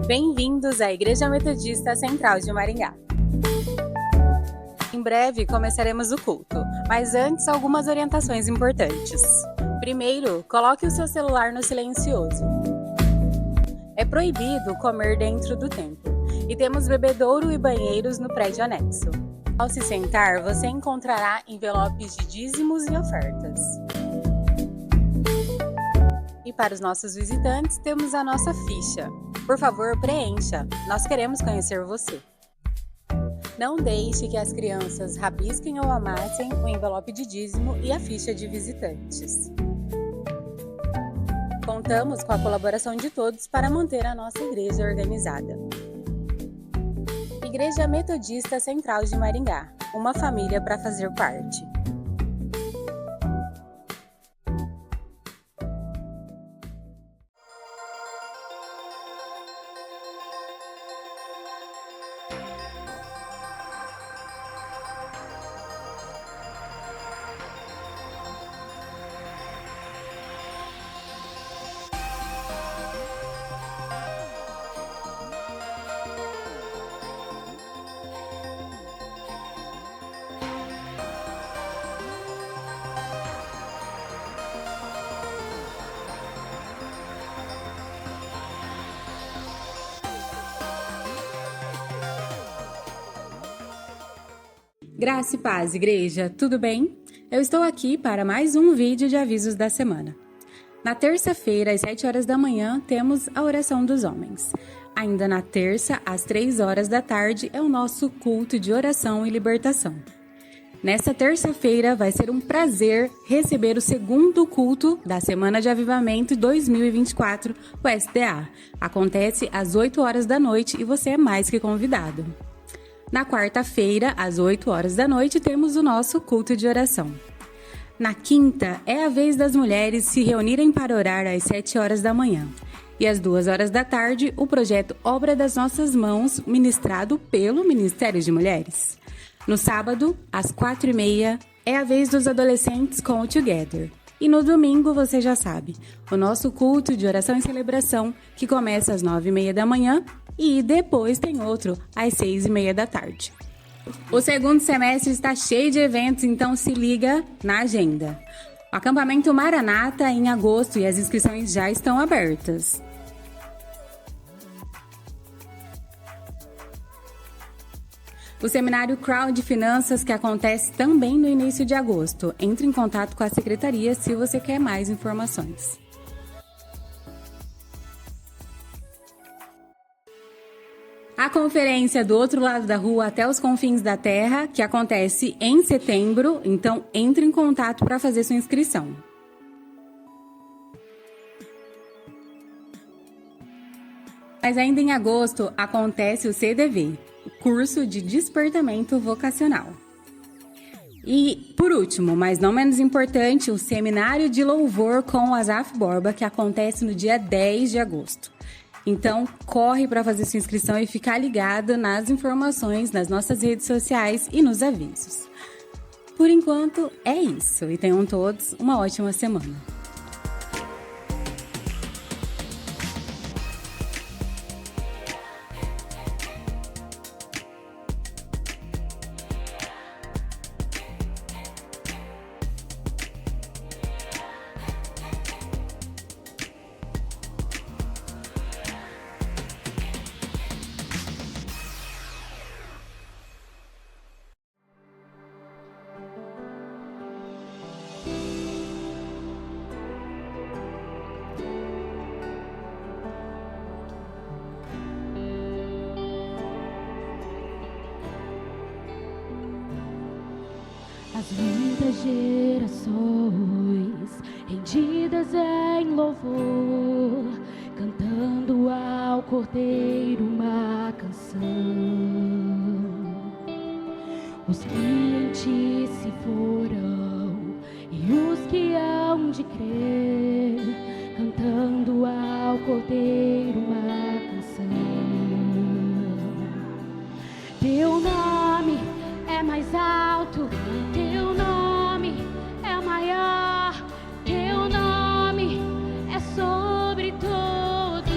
Bem-vindos à Igreja Metodista Central de Maringá. Em breve começaremos o culto, mas antes algumas orientações importantes. Primeiro, coloque o seu celular no silencioso. É proibido comer dentro do templo e temos bebedouro e banheiros no prédio anexo. Ao se sentar, você encontrará envelopes de dízimos e ofertas. E para os nossos visitantes, temos a nossa ficha. Por favor, preencha. Nós queremos conhecer você. Não deixe que as crianças rabisquem ou amassem o envelope de dízimo e a ficha de visitantes. Contamos com a colaboração de todos para manter a nossa igreja organizada. Igreja Metodista Central de Maringá, uma família para fazer parte. Graça e paz, igreja, tudo bem? Eu estou aqui para mais um vídeo de avisos da semana. Na terça-feira, às 7 horas da manhã, temos a oração dos homens. Ainda na terça, às 3 horas da tarde, é o nosso culto de oração e libertação. Nessa terça-feira, vai ser um prazer receber o segundo culto da Semana de Avivamento 2024, o SDA. Acontece às 8 horas da noite e você é mais que convidado. Na quarta-feira, às 8 horas da noite, temos o nosso culto de oração. Na quinta, é a vez das mulheres se reunirem para orar às 7 horas da manhã. E às 2 horas da tarde, o projeto Obra das Nossas Mãos, ministrado pelo Ministério de Mulheres. No sábado, às 4h30, é a vez dos adolescentes com o Together. E no domingo, você já sabe, o nosso culto de oração e celebração, que começa às 9h30 da manhã, e depois tem outro às 6h30 da tarde. O segundo semestre está cheio de eventos, então se liga na agenda. O acampamento Maranata é em agosto e as inscrições já estão abertas. O seminário Crowd de Finanças, que acontece também no início de agosto. Entre em contato com a secretaria se você quer mais informações. A conferência do outro lado da rua até os confins da terra, que acontece em setembro, então entre em contato para fazer sua inscrição. Mas ainda em agosto acontece o CDV, o curso de despertamento vocacional. E, por último, mas não menos importante, o seminário de louvor com o Asaf Borba, que acontece no dia 10 de agosto. Então, corre para fazer sua inscrição e ficar ligado nas informações nas nossas redes sociais e nos avisos. Por enquanto, é isso. E tenham todos uma ótima semana. As muitas gerações rendidas em louvor, cantando ao Cordeiro uma canção. Os que em ti se foram e os que hão de crer, cantando ao Cordeiro uma canção. Teu nome é mais alto, teu nome é maior, teu nome é sobre todos.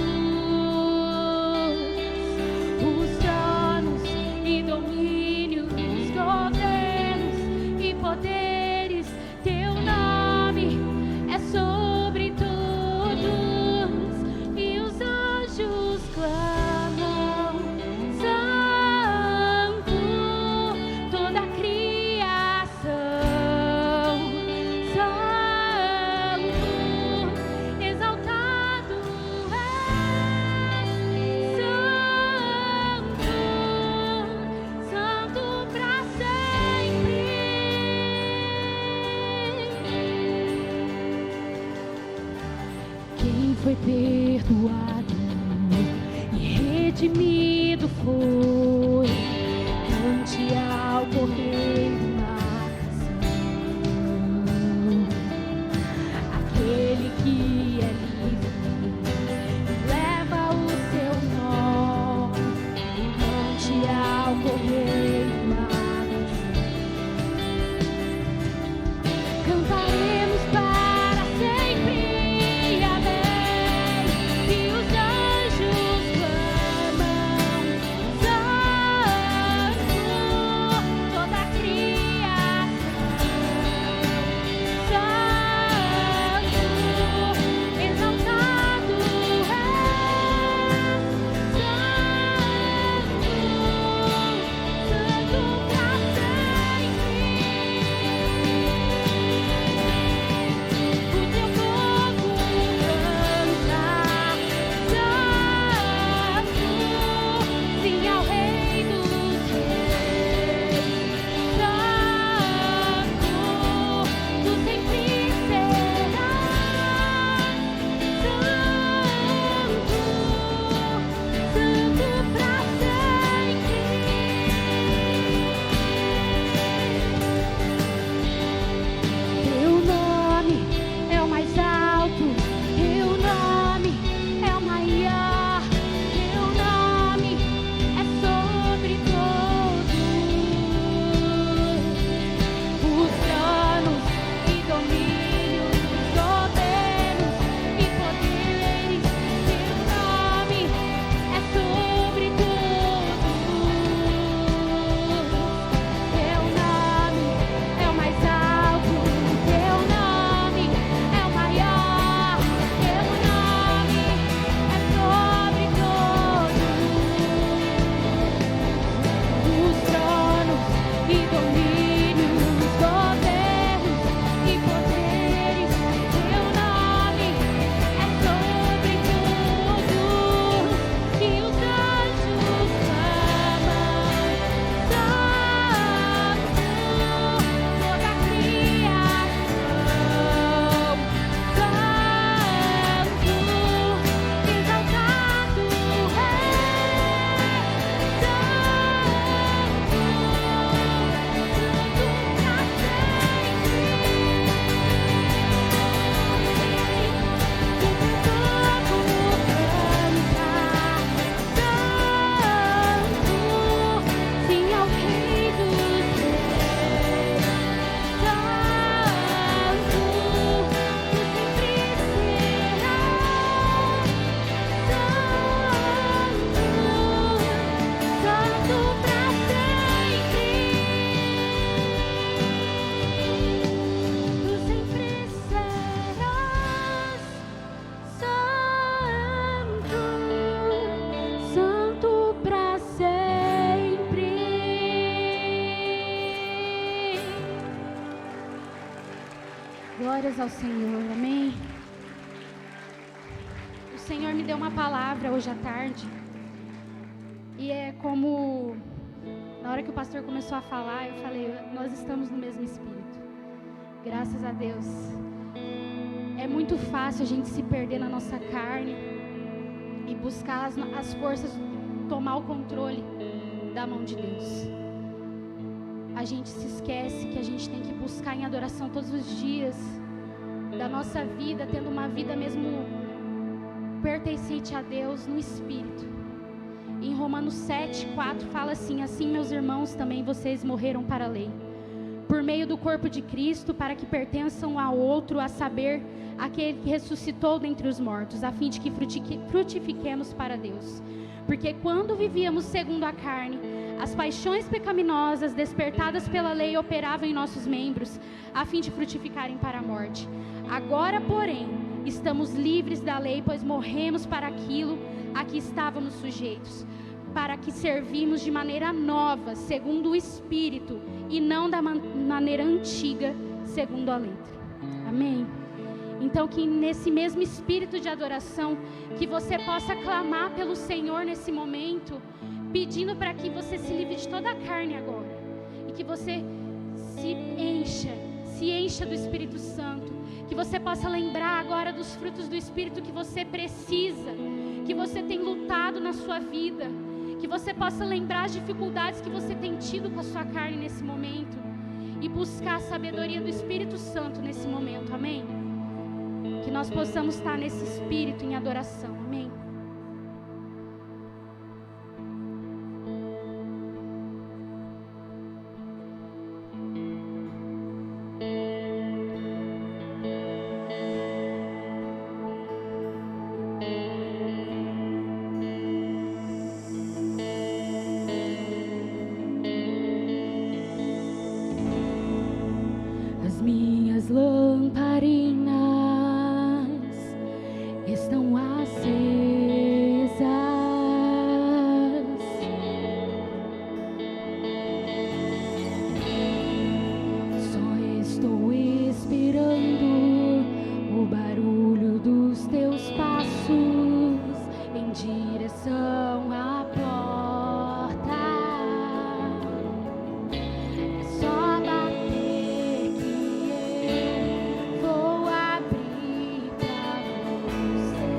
foi perdoado e redimido foi. Cante ao Cordeiro uma canção, aquele que é livre leva o seu nome. Cante ao Cordeiro uma canção, cantaremos para sempre. Amém. E os anjos clamam, Santo, toda a criação, Santo, exaltado é, Santo, Santo pra sempre. O teu povo canta, Santo, sim ao Rei dos Reis, Santo, tu sempre serás, Santo, Santo pra sempre. Teu nome é o mais alto, teu nome é o maior, teu nome é sobre todos os tronos e domínios, governos e poderes. Teu nome é sobre todos. Teu nome é o mais alto, teu nome é o maior, teu nome é sobre todos os tronos e domínios, governos e poderes. Teu nome é sobre todos e os anjos clamam, Santo, toda a criação, Santo, exaltado é, Santo, sim ao Rei dos Reis, Santo, tu sempre serás, Santo, Santo pra sempre. Tu sempre serás, Santo, Santo pra sempre. Glórias ao Senhor, amém. O Senhor me deu uma palavra hoje à tarde, e é como na hora que o pastor começou a falar, eu falei, nós estamos no mesmo espírito. Graças a Deus. É muito fácil a gente se perder na nossa carne e buscar as forças tomar o controle da mão de Deus. A gente se esquece que a gente tem que buscar em adoração todos os dias da nossa vida, tendo uma vida mesmo pertencente a Deus no Espírito. Em Romanos 7:4 fala assim: assim, meus irmãos, também vocês morreram para a lei, por meio do corpo de Cristo, para que pertençam ao outro, a saber, aquele que ressuscitou dentre os mortos, a fim de que frutifiquemos para Deus. Porque quando vivíamos segundo a carne, as paixões pecaminosas despertadas pela lei operavam em nossos membros, a fim de frutificarem para a morte. Agora, porém, estamos livres da lei, pois morremos para aquilo a que estávamos sujeitos, para que servimos de maneira nova, segundo o Espírito, e não da maneira antiga, segundo a letra. Amém? Então, que nesse mesmo espírito de adoração, que você possa clamar pelo Senhor nesse momento, pedindo para que você se livre de toda a carne agora, e que você se encha, se se encha do Espírito Santo. Que você possa lembrar agora dos frutos do Espírito que você precisa, que você tem lutado na sua vida. Que você possa lembrar as dificuldades que você tem tido com a sua carne nesse momento. E buscar a sabedoria do Espírito Santo nesse momento, amém? Que nós possamos estar nesse espírito em adoração, amém? As minhas lamparinas estão acesas, só estou esperando o barulho dos teus passos em direção à porta. É só bater que eu vou abrir pra você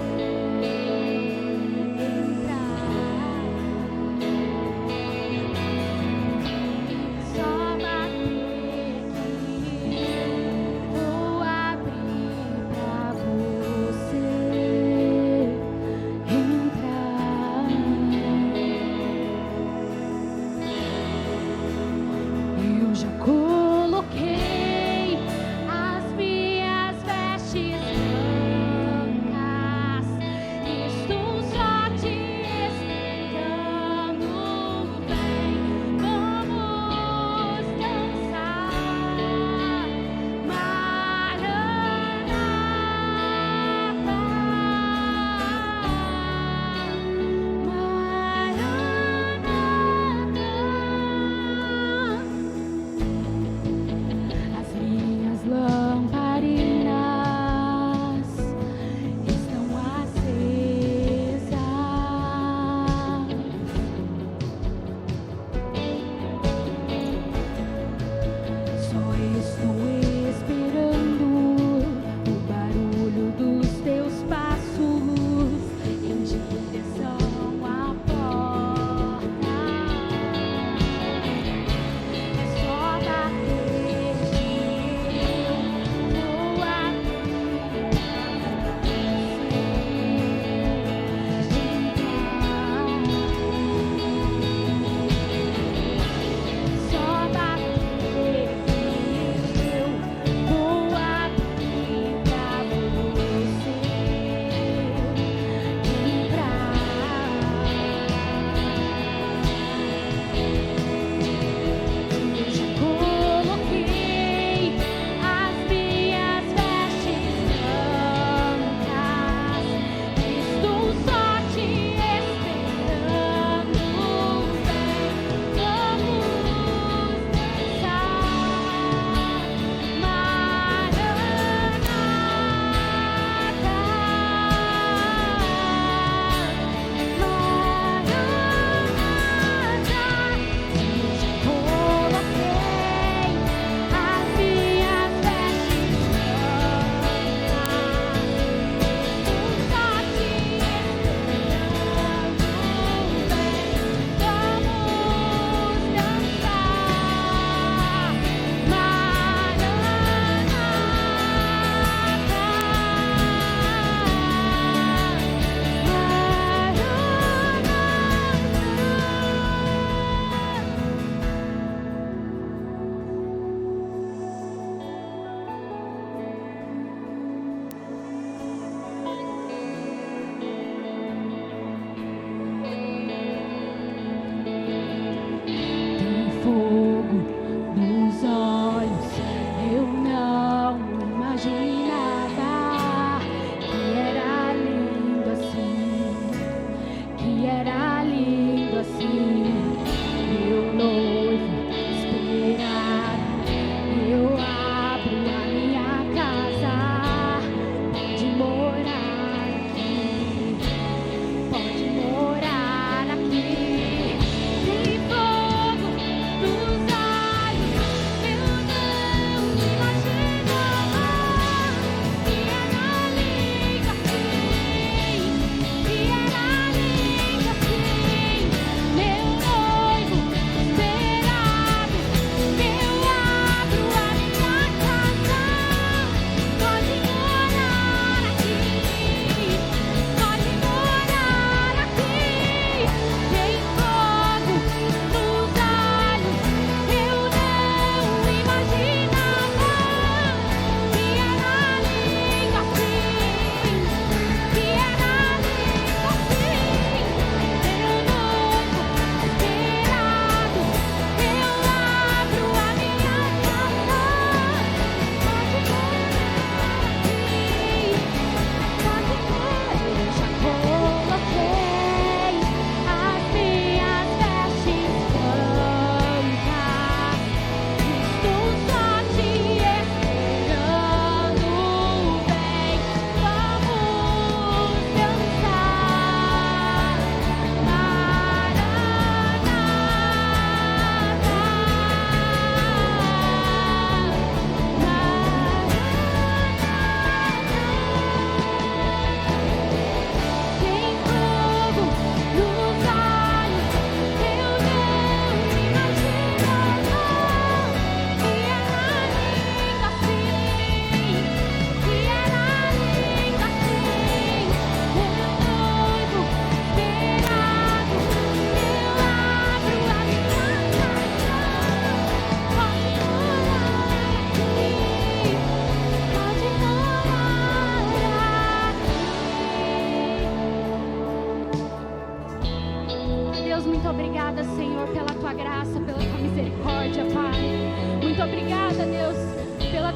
entrar. É só bater que eu vou abrir pra você entrar. Eu já coloquei as minhas vestes brancas, estou só te esperando. Vem, vamos dançar, Maranata, Maranata.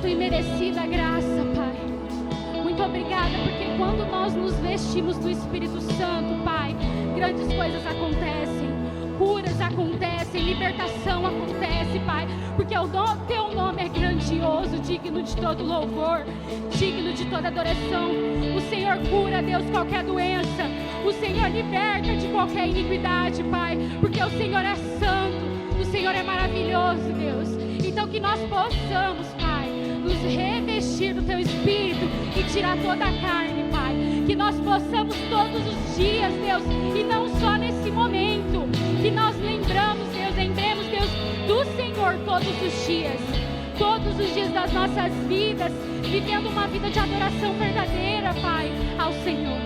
tua imerecida graça, Pai. Muito obrigada, porque quando nós nos vestimos do Espírito Santo, Pai, grandes coisas acontecem, curas acontecem, libertação acontece, Pai, porque teu nome é grandioso, digno de todo louvor, digno de toda adoração. O Senhor cura, Deus, qualquer doença, o Senhor liberta de qualquer iniquidade, Pai, porque o Senhor é santo, o Senhor é maravilhoso, Deus. Então que nós possamos, Pai, nos revestir do teu Espírito e tirar toda a carne, Pai. Que nós possamos todos os dias, Deus, e não só nesse momento, que nós lembremos, Deus, do Senhor todos os dias das nossas vidas, vivendo uma vida de adoração verdadeira, Pai, ao Senhor.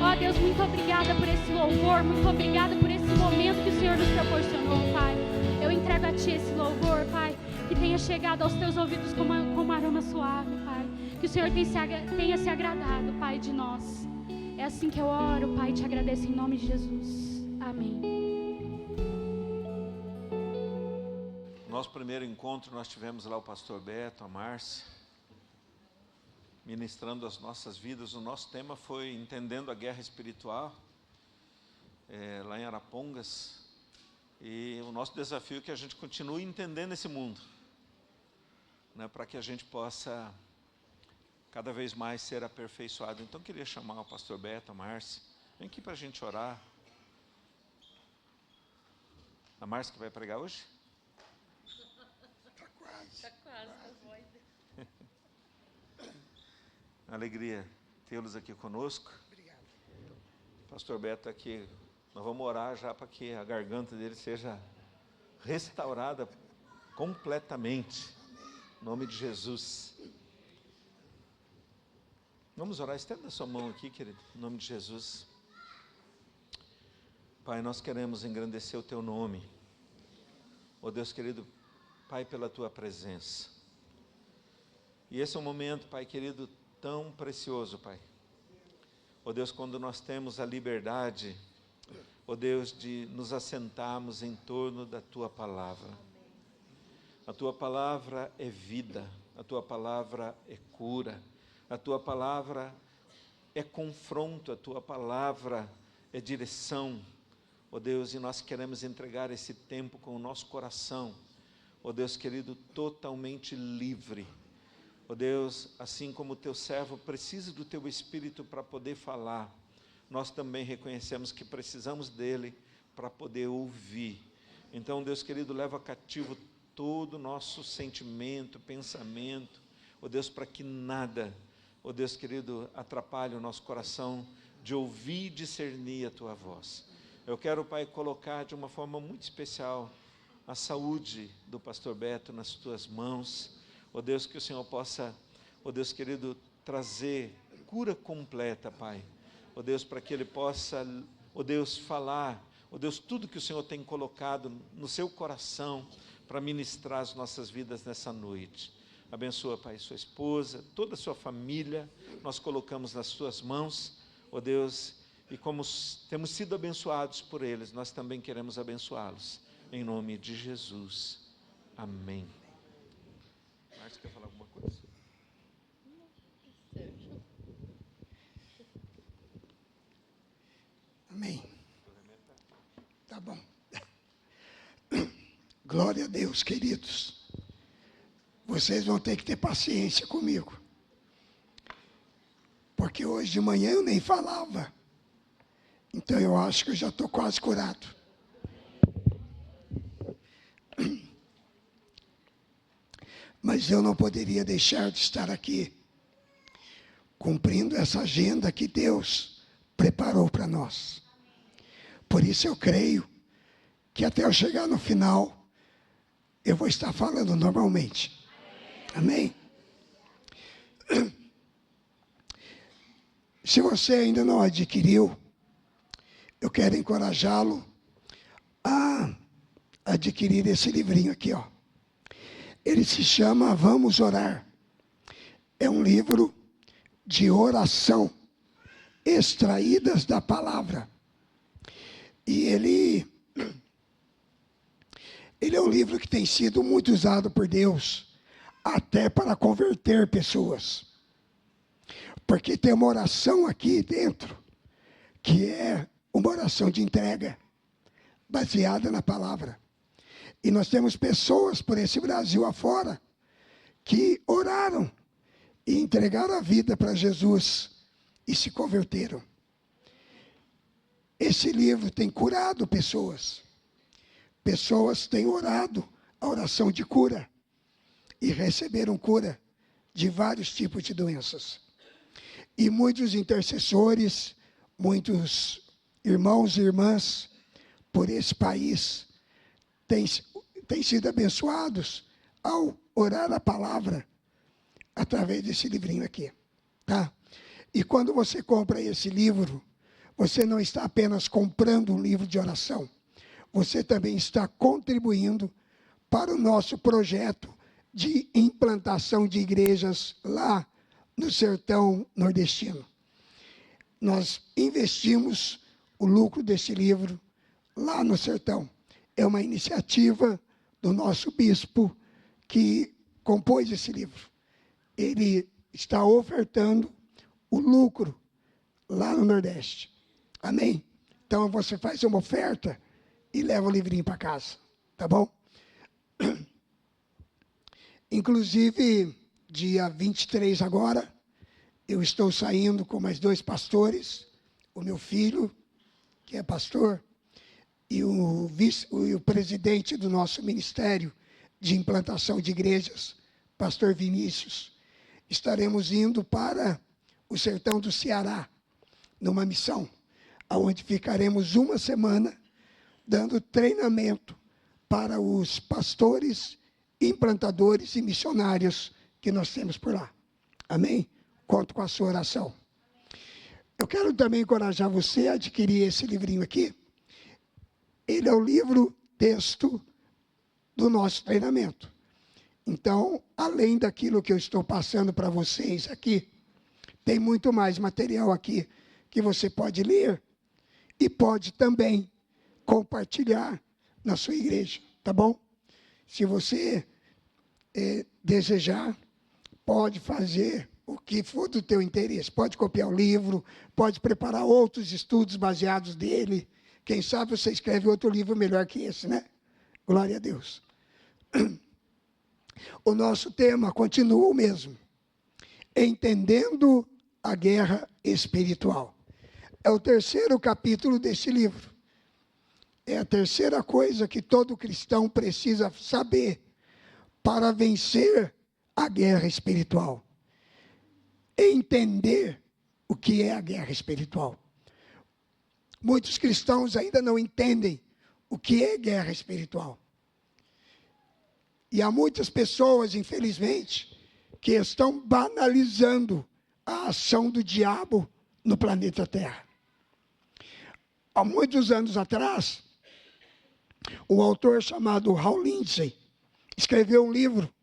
Ó Deus, muito obrigada por esse louvor, muito obrigada por esse momento que o Senhor nos proporcionou, Pai. Eu entrego a Ti esse louvor, Pai, que tenha chegado aos Teus ouvidos como um aroma suave, Pai. Que o Senhor tenha se agradado, Pai, de nós. É assim que eu oro, Pai, e te agradeço em nome de Jesus. Amém. Nosso primeiro encontro, nós tivemos lá o pastor Beto, a Márcia, ministrando as nossas vidas. O nosso tema foi Entendendo a Guerra Espiritual, lá em Arapongas. E o nosso desafio é que a gente continue entendendo esse mundo, né, para que a gente possa cada vez mais ser aperfeiçoado. Então, eu queria chamar o pastor Beto, a Márcia. Vem aqui para a gente orar. A Márcia que vai pregar hoje? Está quase com a voz. Alegria tê-los aqui conosco. Obrigado. Pastor Beto aqui, nós vamos orar já para que a garganta dele seja restaurada completamente. Em nome de Jesus. Vamos orar, estenda a sua mão aqui, querido, em nome de Jesus. Pai, nós queremos engrandecer o Teu nome. Ó Deus querido, Pai, pela Tua presença. E esse é um momento, Pai querido, tão precioso, Pai. Ó Deus, quando nós temos a liberdade, ó Deus, de nos assentarmos em torno da Tua palavra. A Tua palavra é vida, a Tua palavra é cura, a Tua palavra é confronto, a Tua palavra é direção. Ó Deus, e nós queremos entregar esse tempo com o nosso coração, ó Deus querido, totalmente livre. Ó Deus, assim como o Teu servo precisa do Teu Espírito para poder falar, nós também reconhecemos que precisamos dEle para poder ouvir. Então, Deus querido, leva cativo todo o nosso sentimento, pensamento, ó Deus, para que nada, ó Deus querido, atrapalhe o nosso coração de ouvir e discernir a Tua voz. Eu quero, Pai, colocar de uma forma muito especial a saúde do pastor Beto nas Tuas mãos. Ó Deus, que o Senhor possa, ó Deus querido, trazer cura completa, Pai. Ó Deus, para que ele possa, ó Deus, falar, ó Deus, tudo que o Senhor tem colocado no seu coração para ministrar as nossas vidas nessa noite. Abençoa, Pai, sua esposa, toda a sua família, nós colocamos nas Tuas mãos, ó Deus, e como temos sido abençoados por eles, nós também queremos abençoá-los. Em nome de Jesus. Amém. Márcia, quer falar alguma coisa? Amém. Tá bom. Glória a Deus, queridos. Vocês vão ter que ter paciência comigo. Porque hoje de manhã eu nem falava. Então eu acho que eu já estou quase curado. Mas eu não poderia deixar de estar aqui, cumprindo essa agenda que Deus preparou para nós. Por isso eu creio que até eu chegar no final, eu vou estar falando normalmente. Amém? Se você ainda não adquiriu, eu quero encorajá-lo a adquirir esse livrinho aqui, ó. Ele se chama Vamos Orar. É um livro de oração, extraídas da palavra. E ele é um livro que tem sido muito usado por Deus até para converter pessoas. Porque tem uma oração aqui dentro, que é uma oração de entrega, baseada na palavra. E nós temos pessoas por esse Brasil afora, que oraram e entregaram a vida para Jesus e se converteram. Esse livro tem curado pessoas. Pessoas têm orado a oração de cura e receberam cura de vários tipos de doenças. E muitos intercessores, muitos irmãos e irmãs por esse país têm sido abençoados ao orar a palavra através desse livrinho aqui, tá? E quando você compra esse livro, você não está apenas comprando um livro de oração, você também está contribuindo para o nosso projeto de implantação de igrejas lá no sertão nordestino. Nós investimos o lucro desse livro lá no sertão. É uma iniciativa do nosso bispo que compôs esse livro. Ele está ofertando o lucro lá no Nordeste. Amém? Então você faz uma oferta e leva o livrinho para casa. Tá bom? Inclusive, dia 23 agora, eu estou saindo com mais 2 pastores, o meu filho, que é pastor, e o presidente do nosso ministério de implantação de igrejas, pastor Vinícius. Estaremos indo para o sertão do Ceará, numa missão, onde ficaremos uma semana dando treinamento para os pastores, implantadores e missionários que nós temos por lá. Amém? Conto com a sua oração. Eu quero também encorajar você a adquirir esse livrinho aqui. Ele é o livro texto do nosso treinamento. Então, além daquilo que eu estou passando para vocês aqui, tem muito mais material aqui que você pode ler e pode também compartilhar na sua igreja, tá bom? Se você desejar, pode fazer o que for do teu interesse. Pode copiar o livro, pode preparar outros estudos baseados nele. Quem sabe você escreve outro livro melhor que esse, né? Glória a Deus. O nosso tema continua o mesmo. Entendendo a guerra espiritual. É o 3º capítulo desse livro. É a 3ª coisa que todo cristão precisa saber para vencer a guerra espiritual. Entender o que é a guerra espiritual. Muitos cristãos ainda não entendem o que é guerra espiritual. E há muitas pessoas, infelizmente, que estão banalizando a ação do diabo no planeta Terra. Há muitos anos atrás, um autor chamado Hal Lindsey escreveu um livro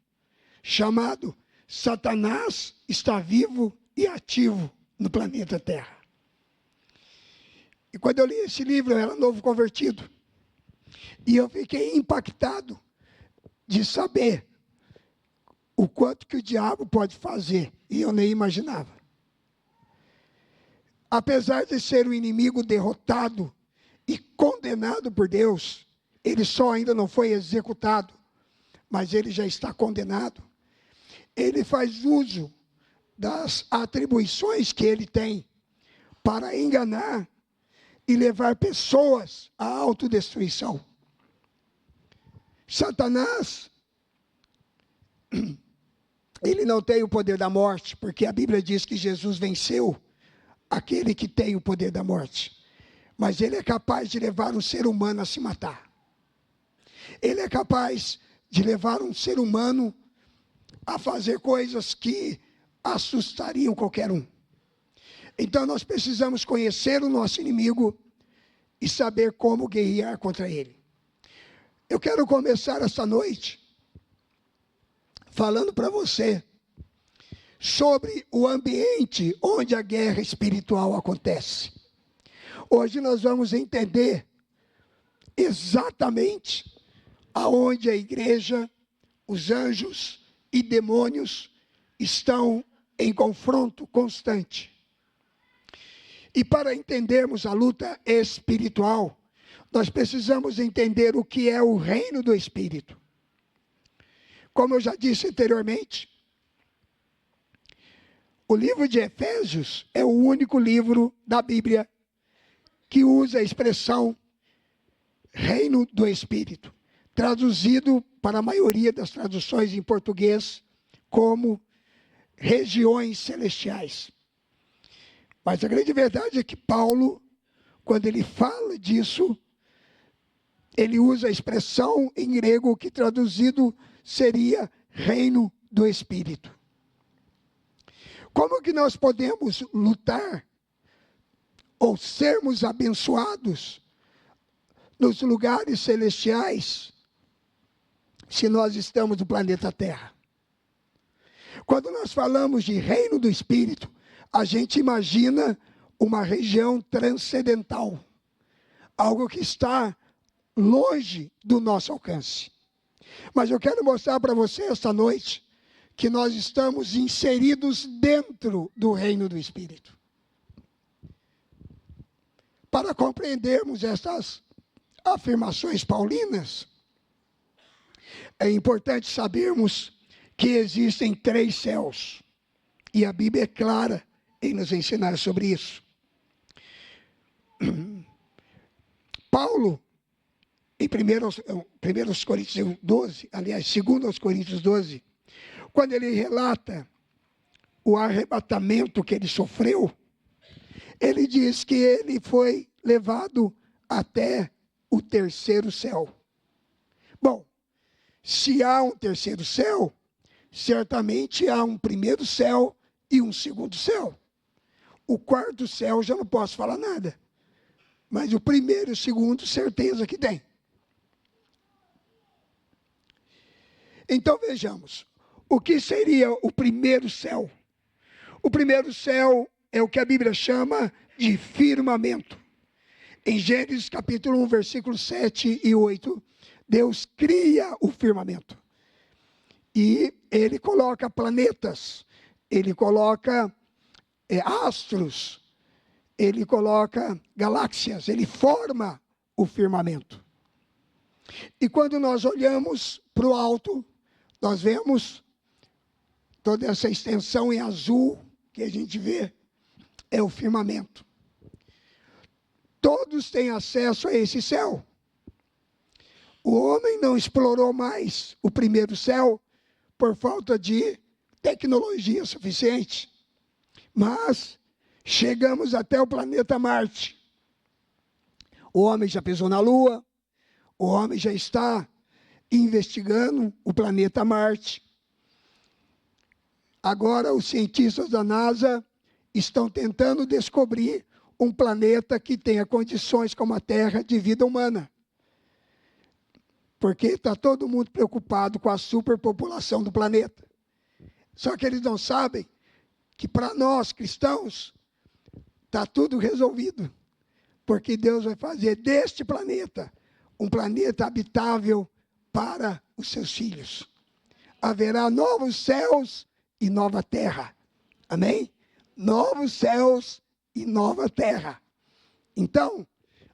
chamado Satanás está vivo e ativo no planeta Terra. E quando eu li esse livro, eu era novo convertido. E eu fiquei impactado de saber o quanto que o diabo pode fazer. E eu nem imaginava. Apesar de ser um inimigo derrotado e condenado por Deus, ele só ainda não foi executado, mas ele já está condenado. Ele faz uso das atribuições que ele tem para enganar e levar pessoas à autodestruição. Satanás, ele não tem o poder da morte, porque a Bíblia diz que Jesus venceu aquele que tem o poder da morte. Mas ele é capaz de levar um ser humano a se matar. Ele é capaz de levar um ser humano a fazer coisas que assustariam qualquer um. Então nós precisamos conhecer o nosso inimigo e saber como guerrear contra ele. Eu quero começar esta noite falando para você sobre o ambiente onde a guerra espiritual acontece. Hoje nós vamos entender exatamente aonde a igreja, os anjos e demônios estão em confronto constante. E para entendermos a luta espiritual, nós precisamos entender o que é o reino do Espírito. Como eu já disse anteriormente, o livro de Efésios é o único livro da Bíblia que usa a expressão reino do Espírito, traduzido para a maioria das traduções em português como regiões celestiais. Mas a grande verdade é que Paulo, quando ele fala disso, ele usa a expressão em grego que traduzido seria reino do Espírito. Como que nós podemos lutar ou sermos abençoados nos lugares celestiais se nós estamos no planeta Terra? Quando nós falamos de reino do Espírito, a gente imagina uma região transcendental, algo que está longe do nosso alcance. Mas eu quero mostrar para você esta noite que nós estamos inseridos dentro do reino do Espírito. Para compreendermos essas afirmações paulinas, é importante sabermos que existem 3 céus. E a Bíblia é clara em nos ensinar sobre isso. Paulo, em 1 Coríntios 12, aliás, 2 Coríntios 12, quando ele relata o arrebatamento que ele sofreu, ele diz que ele foi levado até o 3º céu. Bom, se há um 3º céu, certamente há um 1º céu e um 2º céu. O 4º céu já não posso falar nada. Mas o 1º e o 2º, certeza que tem. Então vejamos, o que seria o 1º céu? O 1º céu é o que a Bíblia chama de firmamento. Em Gênesis capítulo 1, versículos 7 e 8, Deus cria o firmamento. E ele coloca planetas, ele coloca astros, ele coloca galáxias, ele forma o firmamento. E quando nós olhamos para o alto, nós vemos toda essa extensão em azul que a gente vê, é o firmamento. Todos têm acesso a esse céu. O homem não explorou mais o 1º céu por falta de tecnologia suficiente. Mas chegamos até o planeta Marte. O homem já pisou na Lua, o homem já está investigando o planeta Marte. Agora os cientistas da NASA estão tentando descobrir um planeta que tenha condições como a Terra de vida humana. Porque está todo mundo preocupado com a superpopulação do planeta. Só que eles não sabem que para nós cristãos está tudo resolvido. Porque Deus vai fazer deste planeta um planeta habitável para os seus filhos. Haverá novos céus e nova terra. Amém? Novos céus e nova terra. Então,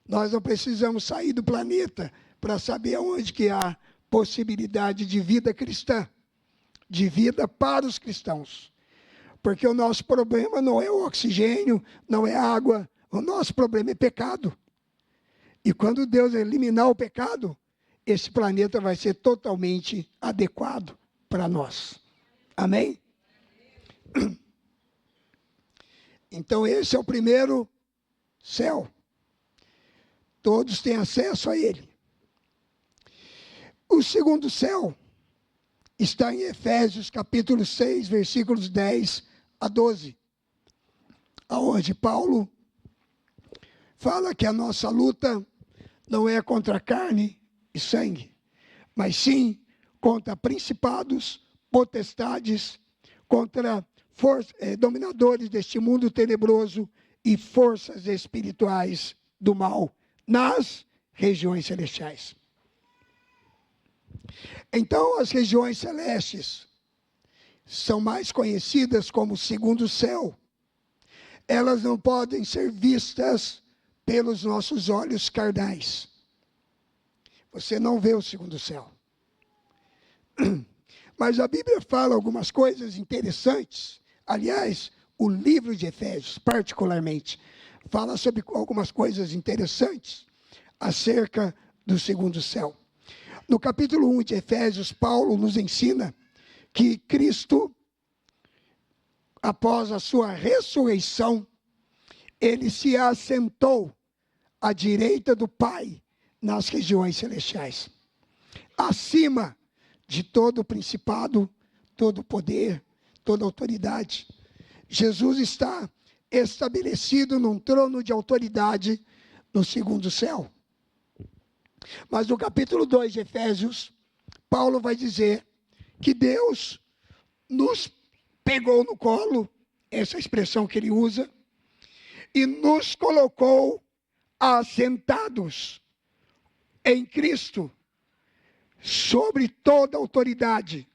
nós não precisamos sair do planeta para saber onde que há possibilidade de vida cristã, de vida para os cristãos. Porque o nosso problema não é o oxigênio, não é água, o nosso problema é pecado. E quando Deus eliminar o pecado, esse planeta vai ser totalmente adequado para nós. Amém? Então esse é o 1º céu. Todos têm acesso a ele. O 2º céu está em Efésios capítulo 6, versículos 10 a 12. Onde Paulo fala que a nossa luta não é contra carne e sangue, mas sim contra principados, potestades, contra dominadores deste mundo tenebroso e forças espirituais do mal nas regiões celestiais. Então, as regiões celestes são mais conhecidas como segundo céu. Elas não podem ser vistas pelos nossos olhos carnais. Você não vê o segundo céu. Mas a Bíblia fala algumas coisas interessantes. Aliás, o livro de Efésios, particularmente, fala sobre algumas coisas interessantes acerca do segundo céu. No capítulo 1 de Efésios, Paulo nos ensina que Cristo, após a sua ressurreição, ele se assentou à direita do Pai nas regiões celestiais, acima de todo principado, todo poder, toda autoridade. Jesus está estabelecido num trono de autoridade no segundo céu. Mas no capítulo 2 de Efésios, Paulo vai dizer que Deus nos pegou no colo, essa expressão que ele usa, e nos colocou assentados em Cristo, sobre toda autoridade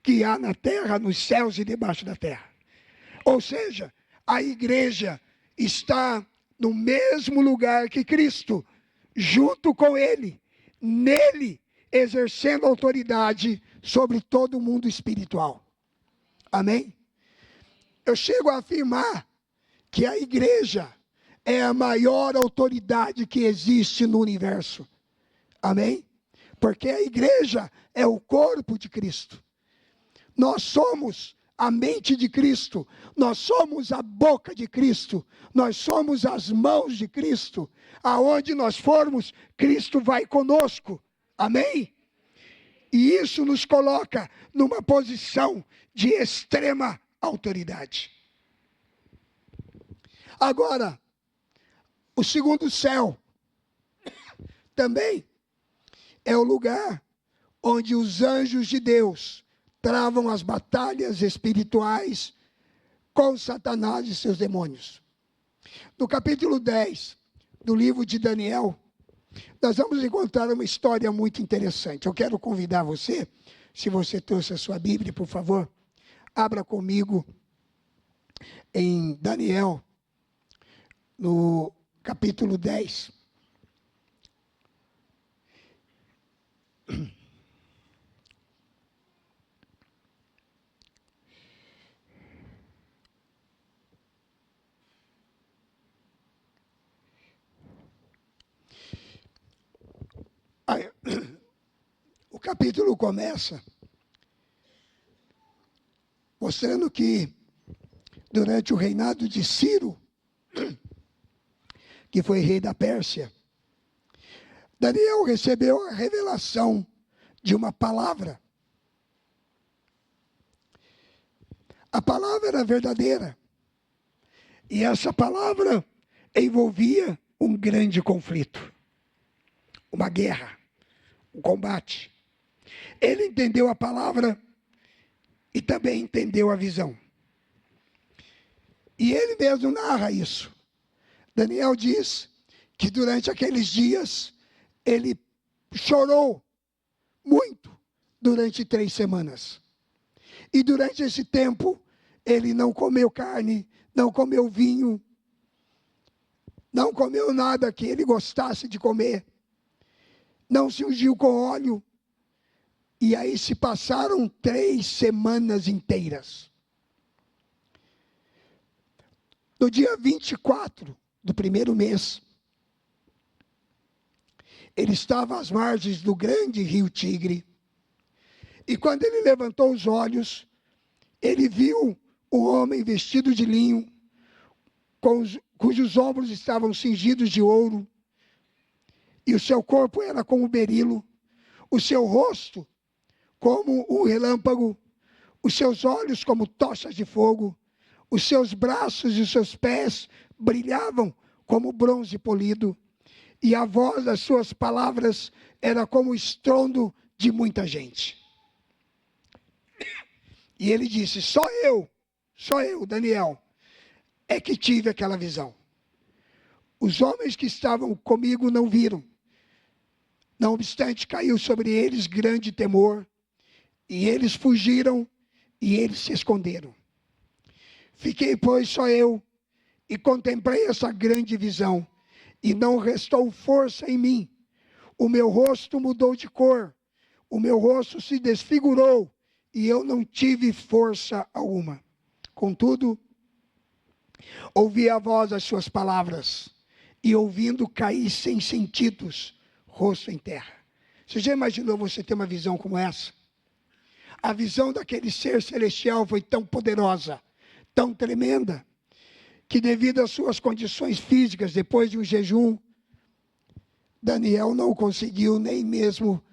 que há na terra, nos céus e debaixo da terra. Ou seja, a igreja está no mesmo lugar que Cristo, junto com Ele, nele, exercendo autoridade sobre todo o mundo espiritual. Amém? Eu chego a afirmar que a igreja é a maior autoridade que existe no universo. Amém? Porque a igreja é o corpo de Cristo. Nós somos a mente de Cristo. Nós somos a boca de Cristo. Nós somos as mãos de Cristo. Aonde nós formos, Cristo vai conosco. Amém? E isso nos coloca numa posição de extrema autoridade. Agora, o segundo céu também é o lugar onde os anjos de Deus travam as batalhas espirituais com Satanás e seus demônios. No capítulo 10 do livro de Daniel, nós vamos encontrar uma história muito interessante. Eu quero convidar você, se você trouxe a sua Bíblia, por favor, abra comigo em Daniel, no capítulo 10. O capítulo começa mostrando que durante o reinado de Ciro, que foi rei da Pérsia, Daniel recebeu a revelação de uma palavra. A palavra era verdadeira. E essa palavra envolvia um grande conflito, uma guerra, um combate. Ele entendeu a palavra e também entendeu a visão. E ele mesmo narra isso. Daniel diz que durante aqueles dias ele chorou muito durante 3 semanas. E durante esse tempo ele não comeu carne, não comeu vinho, não comeu nada que ele gostasse de comer, não se ungiu com óleo. E aí se passaram 3 semanas inteiras. No dia 24 do primeiro mês, ele estava às margens do grande rio Tigre. E quando ele levantou os olhos, ele viu um homem vestido de linho, cujos ombros estavam cingidos de ouro, e o seu corpo era como berilo, o seu rosto como um relâmpago, os seus olhos como tochas de fogo, os seus braços e os seus pés brilhavam como bronze polido, e a voz das suas palavras era como o estrondo de muita gente. E ele disse: só eu, Daniel, é que tive aquela visão. Os homens que estavam comigo não viram. Não obstante, caiu sobre eles grande temor, e eles fugiram e eles se esconderam. Fiquei, pois, só eu, e contemplei essa grande visão, e não restou força em mim. O meu rosto mudou de cor, o meu rosto se desfigurou, e eu não tive força alguma. Contudo, ouvi a voz das suas palavras, e ouvindo caí sem sentidos, rosto em terra. Você já imaginou você ter uma visão como essa? A visão daquele ser celestial foi tão poderosa, tão tremenda, que devido às suas condições físicas, depois de um jejum, Daniel não conseguiu nem mesmo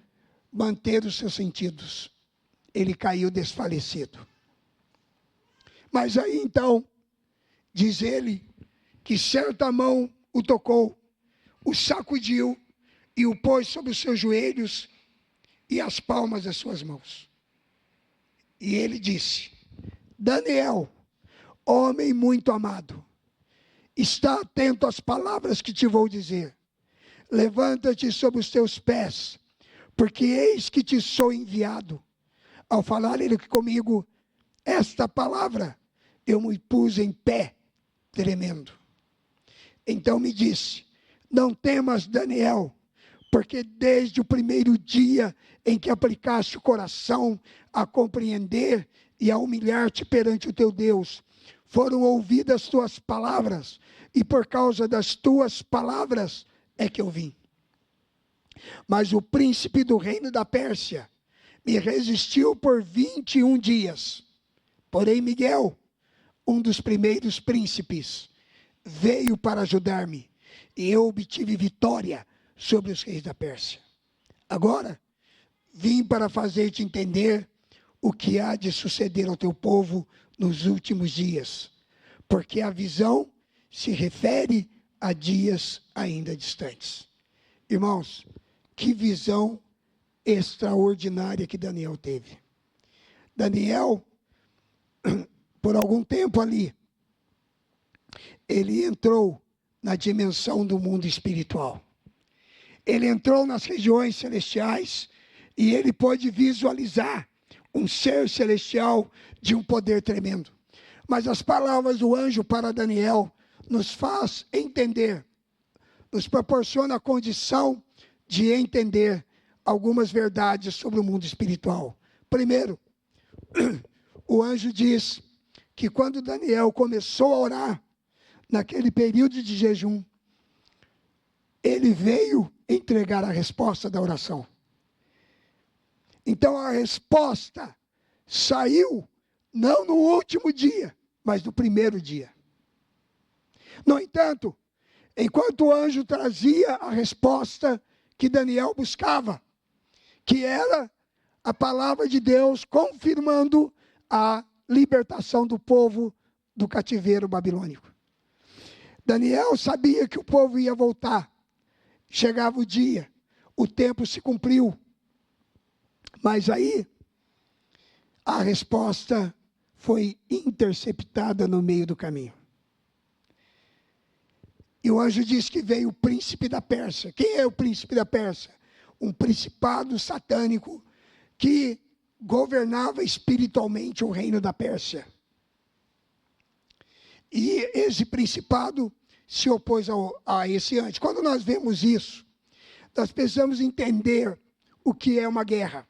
manter os seus sentidos. Ele caiu desfalecido. Mas aí então, diz ele, que certa mão o tocou, o sacudiu e o pôs sobre os seus joelhos e as palmas das suas mãos. E ele disse: Daniel, homem muito amado, está atento às palavras que te vou dizer. Levanta-te sobre os teus pés, porque eis que te sou enviado. Ao falar ele comigo esta palavra, eu me pus em pé, tremendo. Então me disse: não temas, Daniel, porque desde o primeiro dia em que aplicaste o coração a compreender e a humilhar-te perante o teu Deus, foram ouvidas tuas palavras, e por causa das tuas palavras é que eu vim. Mas o príncipe do reino da Pérsia me resistiu por 21 dias. Porém, Miguel, um dos primeiros príncipes, veio para ajudar-me, e eu obtive vitória sobre os reis da Pérsia. Agora, vim para fazer-te entender o que há de suceder ao teu povo nos últimos dias, porque a visão se refere a dias ainda distantes. Irmãos, que visão extraordinária que Daniel teve. Daniel, por algum tempo ali, ele entrou na dimensão do mundo espiritual. Ele entrou nas regiões celestiais e ele pôde visualizar um ser celestial de um poder tremendo. Mas as palavras do anjo para Daniel nos faz entender, nos proporciona a condição de entender algumas verdades sobre o mundo espiritual. Primeiro, o anjo diz que quando Daniel começou a orar, naquele período de jejum, ele veio entregar a resposta da oração. Então a resposta saiu não no último dia, mas no primeiro dia. No entanto, enquanto o anjo trazia a resposta que Daniel buscava, que era a palavra de Deus confirmando a libertação do povo do cativeiro babilônico. Daniel sabia que o povo ia voltar. Chegava o dia, o tempo se cumpriu. Mas aí, a resposta foi interceptada no meio do caminho. E o anjo disse que veio o príncipe da Pérsia. Quem é o príncipe da Pérsia? Um principado satânico que governava espiritualmente o reino da Pérsia. E esse principado se opôs a esse anjo. Quando nós vemos isso, nós precisamos entender o que é uma guerra.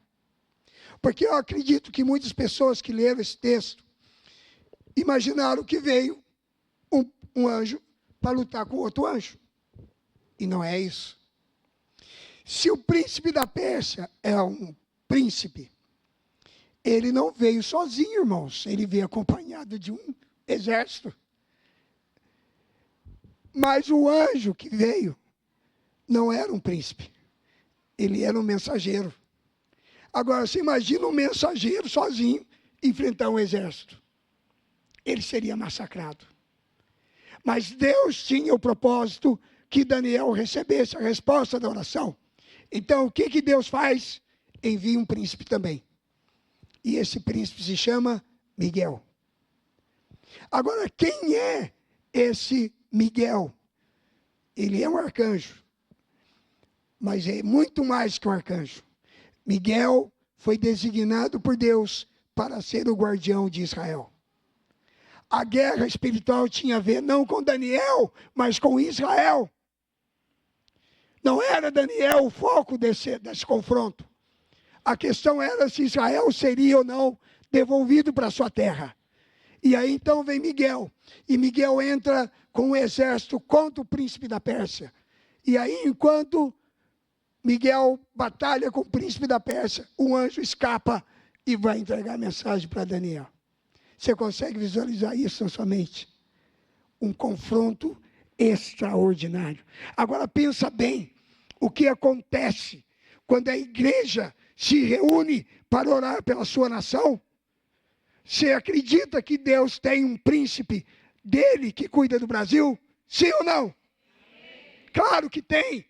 Porque eu acredito que muitas pessoas que leram esse texto imaginaram que veio um anjo para lutar com outro anjo. E não é isso. Se o príncipe da Pérsia é um príncipe, ele não veio sozinho, irmãos. Ele veio acompanhado de um exército. Mas o anjo que veio não era um príncipe. Ele era um mensageiro. Agora, você imagina um mensageiro sozinho enfrentar um exército. Ele seria massacrado. Mas Deus tinha o propósito que Daniel recebesse a resposta da oração. Então, o que Deus faz? Envia um príncipe também. E esse príncipe se chama Miguel. Agora, quem é esse Miguel? Ele é um arcanjo. Mas é muito mais que um arcanjo. Miguel foi designado por Deus para ser o guardião de Israel. A guerra espiritual tinha a ver não com Daniel, mas com Israel. Não era Daniel o foco desse confronto. A questão era se Israel seria ou não devolvido para sua terra. E aí então vem Miguel. E Miguel entra com um exército contra o príncipe da Pérsia. E aí, enquanto Miguel batalha com o príncipe da Pérsia, um anjo escapa e vai entregar a mensagem para Daniel. Você consegue visualizar isso na sua mente? Um confronto extraordinário. Agora pensa bem o que acontece quando a igreja se reúne para orar pela sua nação. Você acredita que Deus tem um príncipe dele que cuida do Brasil? Sim ou não? Claro que tem.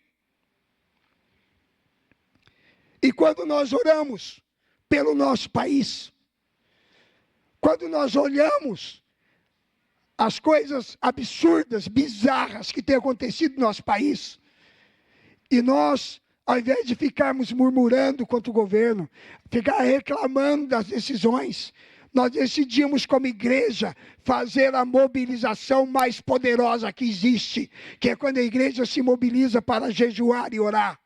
E quando nós oramos pelo nosso país, quando nós olhamos as coisas absurdas, bizarras que têm acontecido no nosso país, e nós, ao invés de ficarmos murmurando contra o governo, ficar reclamando das decisões, nós decidimos como igreja fazer a mobilização mais poderosa que existe, que é quando a igreja se mobiliza para jejuar e orar.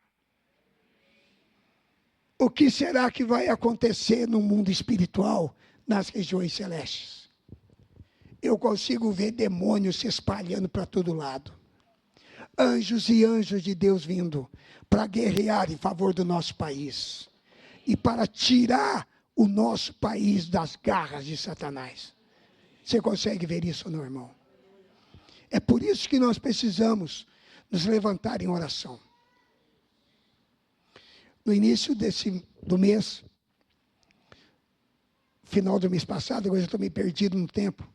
O que será que vai acontecer no mundo espiritual, nas regiões celestes? Eu consigo ver demônios se espalhando para todo lado. Anjos e anjos de Deus vindo para guerrear em favor do nosso país. E para tirar o nosso país das garras de Satanás. Você consegue ver isso, meu irmão? É por isso que nós precisamos nos levantar em oração. No início do mês, final do mês passado, agora eu estou meio perdido no tempo,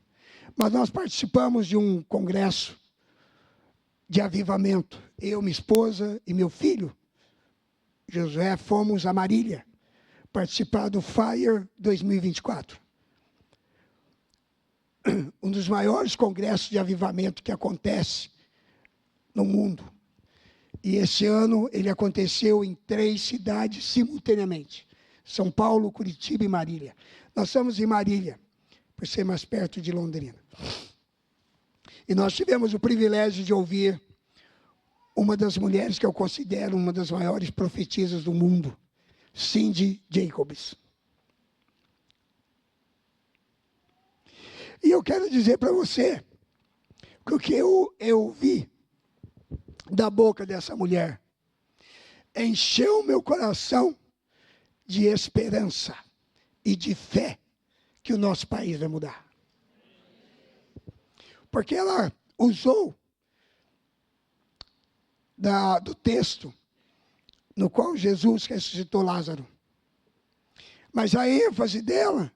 mas nós participamos de um congresso de avivamento. Eu, minha esposa e meu filho, Josué, fomos a Marília participar do Fire 2024. Um dos maiores congressos de avivamento que acontece no mundo. E esse ano ele aconteceu em 3 cidades simultaneamente. São Paulo, Curitiba e Marília. Nós estamos em Marília, por ser mais perto de Londrina. E nós tivemos o privilégio de ouvir uma das mulheres que eu considero uma das maiores profetisas do mundo, Cindy Jacobs. E eu quero dizer para você que o que eu ouvi da boca dessa mulher encheu meu coração de esperança e de fé que o nosso país vai mudar. Porque ela usou do texto no qual Jesus ressuscitou Lázaro. Mas a ênfase dela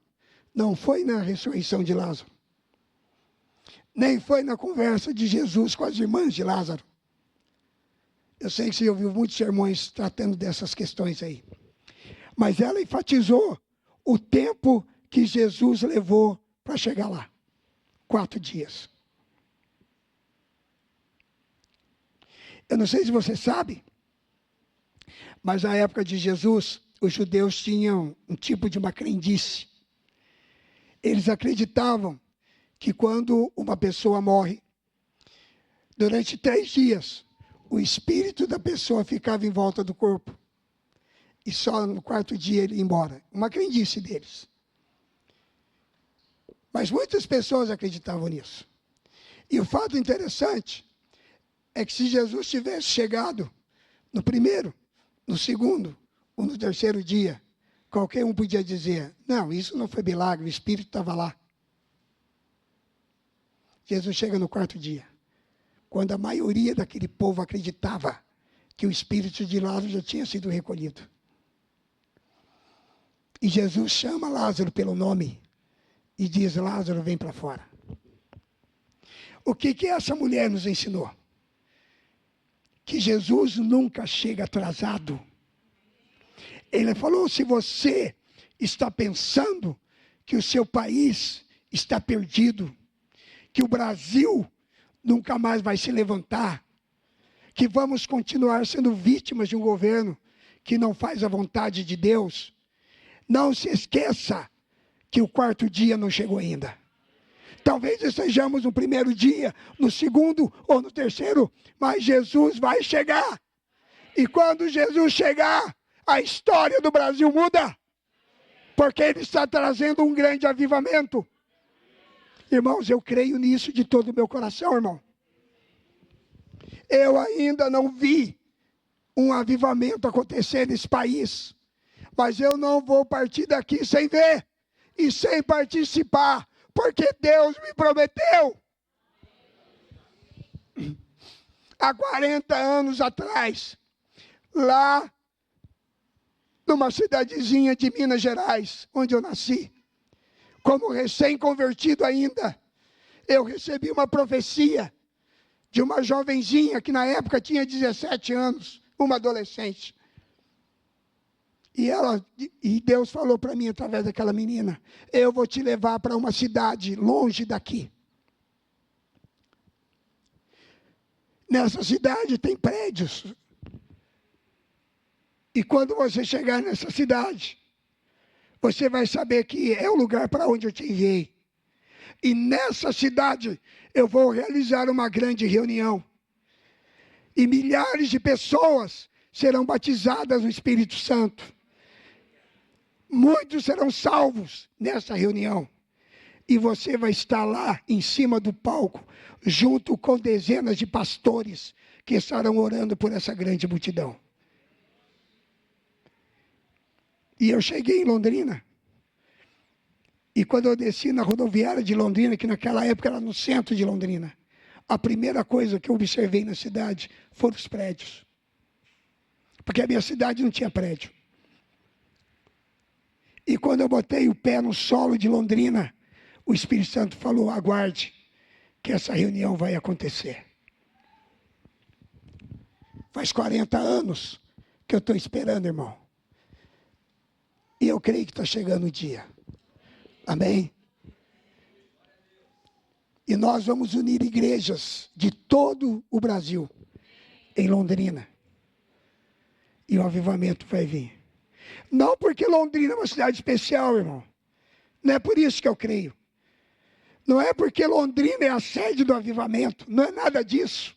não foi na ressurreição de Lázaro. Nem foi na conversa de Jesus com as irmãs de Lázaro. Eu sei que você ouviu muitos sermões tratando dessas questões aí. Mas ela enfatizou o tempo que Jesus levou para chegar lá. 4 dias. Eu não sei se você sabe, mas na época de Jesus, os judeus tinham um tipo de uma crendice. Eles acreditavam que quando uma pessoa morre, durante 3 dias, o espírito da pessoa ficava em volta do corpo. E só no 4º dia ele ia embora. Uma crendice deles. Mas muitas pessoas acreditavam nisso. E o fato interessante é que se Jesus tivesse chegado no 1º, no 2º ou no 3º dia, qualquer um podia dizer, não, isso não foi milagre, o espírito estava lá. Jesus chega no 4º dia, quando a maioria daquele povo acreditava que o espírito de Lázaro já tinha sido recolhido. E Jesus chama Lázaro pelo nome e diz, Lázaro, vem para fora. O que essa mulher nos ensinou? Que Jesus nunca chega atrasado. Ele falou, se você está pensando que o seu país está perdido, que o Brasil nunca mais vai se levantar, que vamos continuar sendo vítimas de um governo que não faz a vontade de Deus, não se esqueça que o quarto dia não chegou ainda. Talvez estejamos no primeiro dia, no segundo ou no terceiro, mas Jesus vai chegar. E quando Jesus chegar, a história do Brasil muda. Porque Ele está trazendo um grande avivamento. Irmãos, eu creio nisso de todo o meu coração, irmão. Eu ainda não vi um avivamento acontecer nesse país. Mas eu não vou partir daqui sem ver e sem participar. Porque Deus me prometeu. Há 40 anos atrás, lá numa cidadezinha de Minas Gerais, onde eu nasci, como recém-convertido ainda, eu recebi uma profecia de uma jovenzinha que na época tinha 17 anos, uma adolescente. E Deus falou para mim através daquela menina: eu vou te levar para uma cidade longe daqui. Nessa cidade tem prédios. E quando você chegar nessa cidade, você vai saber que é o lugar para onde eu te enviei. E nessa cidade eu vou realizar uma grande reunião. E milhares de pessoas serão batizadas no Espírito Santo. Muitos serão salvos nessa reunião. E você vai estar lá em cima do palco, junto com dezenas de pastores que estarão orando por essa grande multidão. E eu cheguei em Londrina. E quando eu desci na rodoviária de Londrina, que naquela época era no centro de Londrina, a primeira coisa que eu observei na cidade foram os prédios. Porque a minha cidade não tinha prédio. E quando eu botei o pé no solo de Londrina, o Espírito Santo falou: aguarde, que essa reunião vai acontecer. Faz 40 anos que eu estou esperando, irmão. E eu creio que está chegando o dia. Amém? E nós vamos unir igrejas de todo o Brasil em Londrina. E o avivamento vai vir. Não porque Londrina é uma cidade especial, irmão. Não é por isso que eu creio. Não é porque Londrina é a sede do avivamento. Não é nada disso.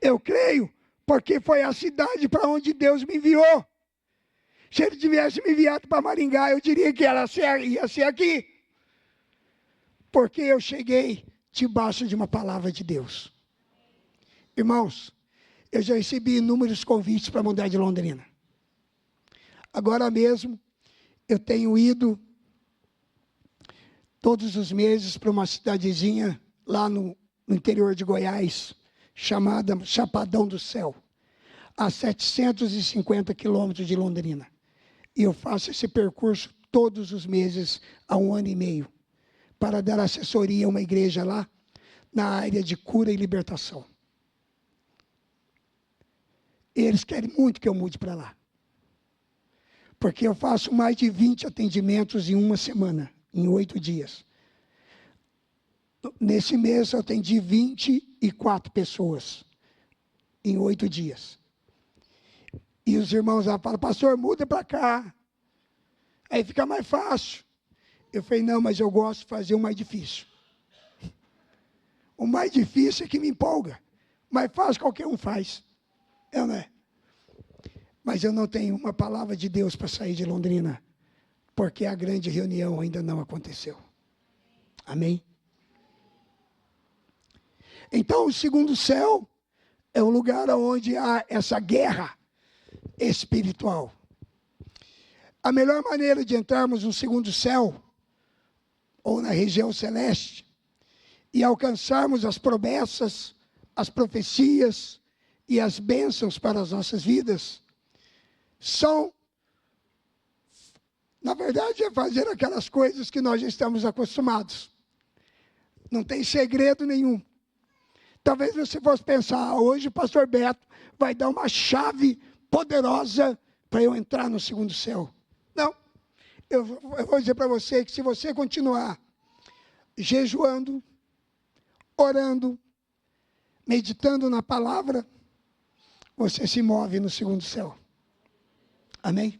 Eu creio porque foi a cidade para onde Deus me enviou. Se Ele tivesse me enviado para Maringá, eu diria que ia ser aqui. Porque eu cheguei debaixo de uma palavra de Deus. Irmãos, eu já recebi inúmeros convites para mudar de Londrina. Agora mesmo, eu tenho ido todos os meses para uma cidadezinha lá no interior de Goiás, chamada Chapadão do Céu, a 750 quilômetros de Londrina. E eu faço esse percurso todos os meses, há 1 ano e meio, para dar assessoria a uma igreja lá, na área de cura e libertação. Eles querem muito que eu mude para lá. Porque eu faço mais de 20 atendimentos em uma semana, em 8 dias. Nesse mês eu atendi 24 pessoas, em 8 dias. E os irmãos lá falam: pastor, muda para cá. Aí fica mais fácil. Eu falei: não, mas eu gosto de fazer o mais difícil. O mais difícil é que me empolga. Mais fácil qualquer um faz. É ou não é? Mas eu não tenho uma palavra de Deus para sair de Londrina, porque a grande reunião ainda não aconteceu. Amém? Então, o segundo céu é o lugar onde há essa guerra espiritual. A melhor maneira de entrarmos no segundo céu, ou na região celeste, e alcançarmos as promessas, as profecias e as bênçãos para as nossas vidas, são, na verdade, é fazer aquelas coisas que nós já estamos acostumados. Não tem segredo nenhum. Talvez você fosse pensar: hoje o pastor Beto vai dar uma chave poderosa para eu entrar no segundo céu. Não. Eu vou dizer para você que se você continuar jejuando, orando, meditando na palavra, você se move no segundo céu. Amém?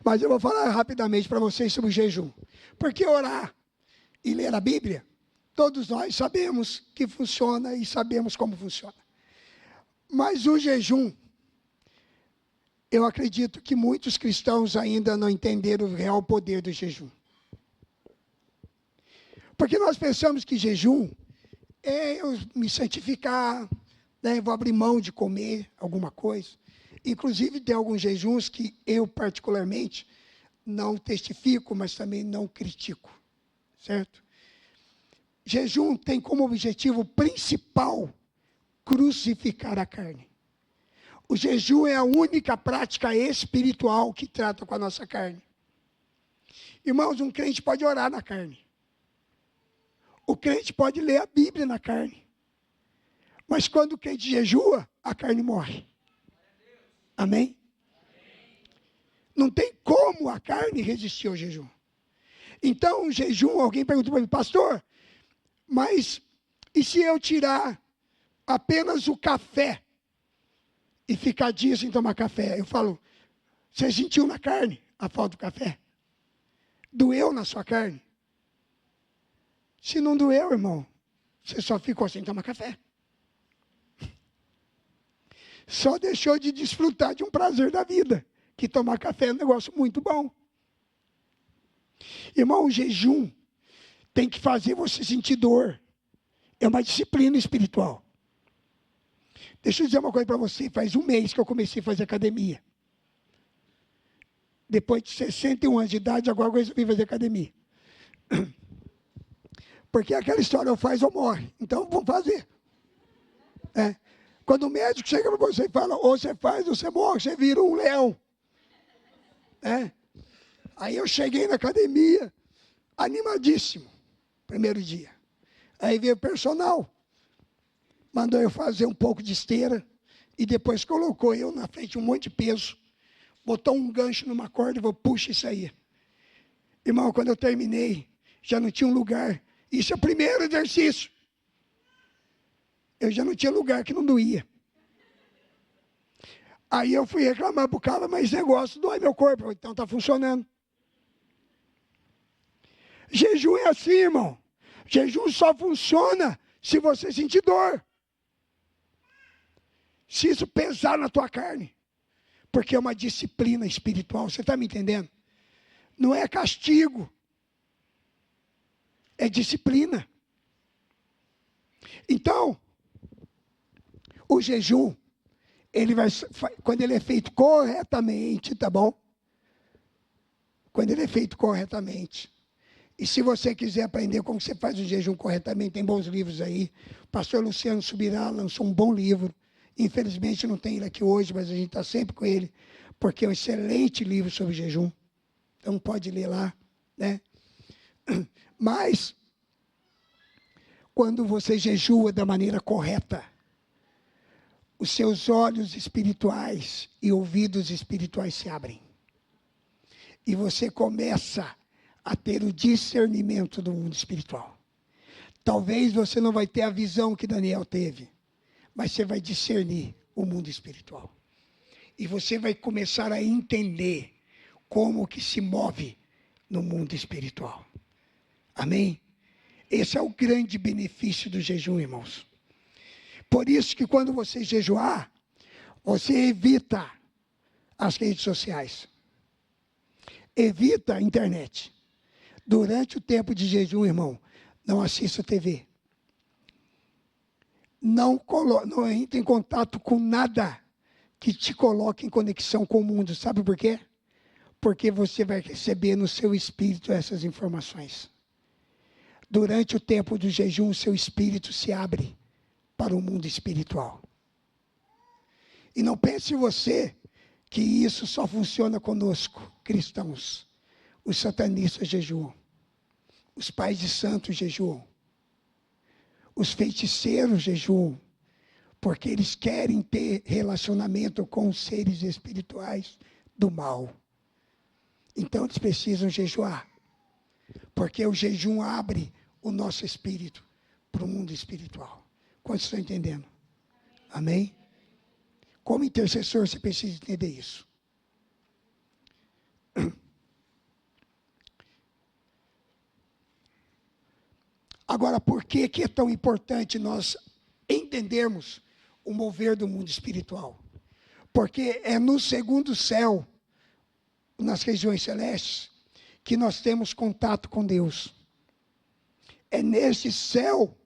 Mas eu vou falar rapidamente para vocês sobre o jejum. Porque orar e ler a Bíblia, todos nós sabemos que funciona e sabemos como funciona. Mas o jejum, eu acredito que muitos cristãos ainda não entenderam o real poder do jejum. Porque nós pensamos que jejum é eu me santificar, né, vou abrir mão de comer alguma coisa. Inclusive, tem alguns jejuns que eu, particularmente, não testifico, mas também não critico, certo? Jejum tem como objetivo principal crucificar a carne. O jejum é a única prática espiritual que trata com a nossa carne. Irmãos, um crente pode orar na carne. O crente pode ler a Bíblia na carne. Mas quando o crente jejua, a carne morre. Amém? Não tem como a carne resistir ao jejum. Então, o jejum, alguém perguntou para mim, pastor, mas e se eu tirar apenas o café e ficar dias sem tomar café? Eu falo, você sentiu na carne a falta do café? Doeu na sua carne? Se não doeu, irmão, você só ficou sem tomar café. Só deixou de desfrutar de um prazer da vida, que tomar café é um negócio muito bom. Irmão, o jejum tem que fazer você sentir dor. É uma disciplina espiritual. Deixa eu dizer uma coisa para você, faz um mês que eu comecei a fazer academia. Depois de 61 anos de idade, agora eu resolvi fazer academia. Porque aquela história, ou faz ou morre. Então, vamos fazer. Quando o médico chega para você e fala, ou você faz ou você morre, você vira um leão. Aí eu cheguei na academia, animadíssimo, primeiro dia. Aí veio o personal, mandou eu fazer um pouco de esteira, e depois colocou eu na frente um monte de peso, botou um gancho numa corda e falou, puxa isso aí. Irmão, quando eu terminei, já não tinha um lugar. Isso é o primeiro exercício. Eu já não tinha lugar que não doía. Aí eu fui reclamar para o cara, mas esse negócio dói meu corpo. Então está funcionando. Jejum é assim, irmão. Jejum só funciona se você sentir dor. Se isso pesar na tua carne. Porque é uma disciplina espiritual. Você está me entendendo? Não é castigo. É disciplina. Então, o jejum, quando ele é feito corretamente, tá bom? Quando ele é feito corretamente. E se você quiser aprender como você faz o jejum corretamente, tem bons livros aí. O pastor Luciano Subirá lançou um bom livro. Infelizmente não tem ele aqui hoje, mas a gente está sempre com ele, porque é um excelente livro sobre jejum. Então pode ler lá, né? Mas, quando você jejua da maneira correta, os seus olhos espirituais e ouvidos espirituais se abrem. E você começa a ter o discernimento do mundo espiritual. Talvez você não vai ter a visão que Daniel teve, mas você vai discernir o mundo espiritual. E você vai começar a entender como que se move no mundo espiritual. Amém? Esse é o grande benefício do jejum, irmãos. Por isso que quando você jejuar, você evita as redes sociais. Evita a internet. Durante o tempo de jejum, irmão, não assista TV. Não entre em contato com nada que te coloque em conexão com o mundo. Sabe por quê? Porque você vai receber no seu espírito essas informações. Durante o tempo do jejum, o seu espírito se abre para o mundo espiritual. E não pense você que isso só funciona conosco, cristãos. Os satanistas jejuam. Os pais de santos jejuam. Os feiticeiros jejuam. Porque eles querem ter relacionamento com os seres espirituais do mal. Então eles precisam jejuar. Porque o jejum abre o nosso espírito para o mundo espiritual. Quantos estão entendendo? Amém? Como intercessor, você precisa entender isso. Agora, por que é tão importante nós entendermos o mover do mundo espiritual? Porque é no segundo céu, nas regiões celestes, que nós temos contato com Deus. É nesse céu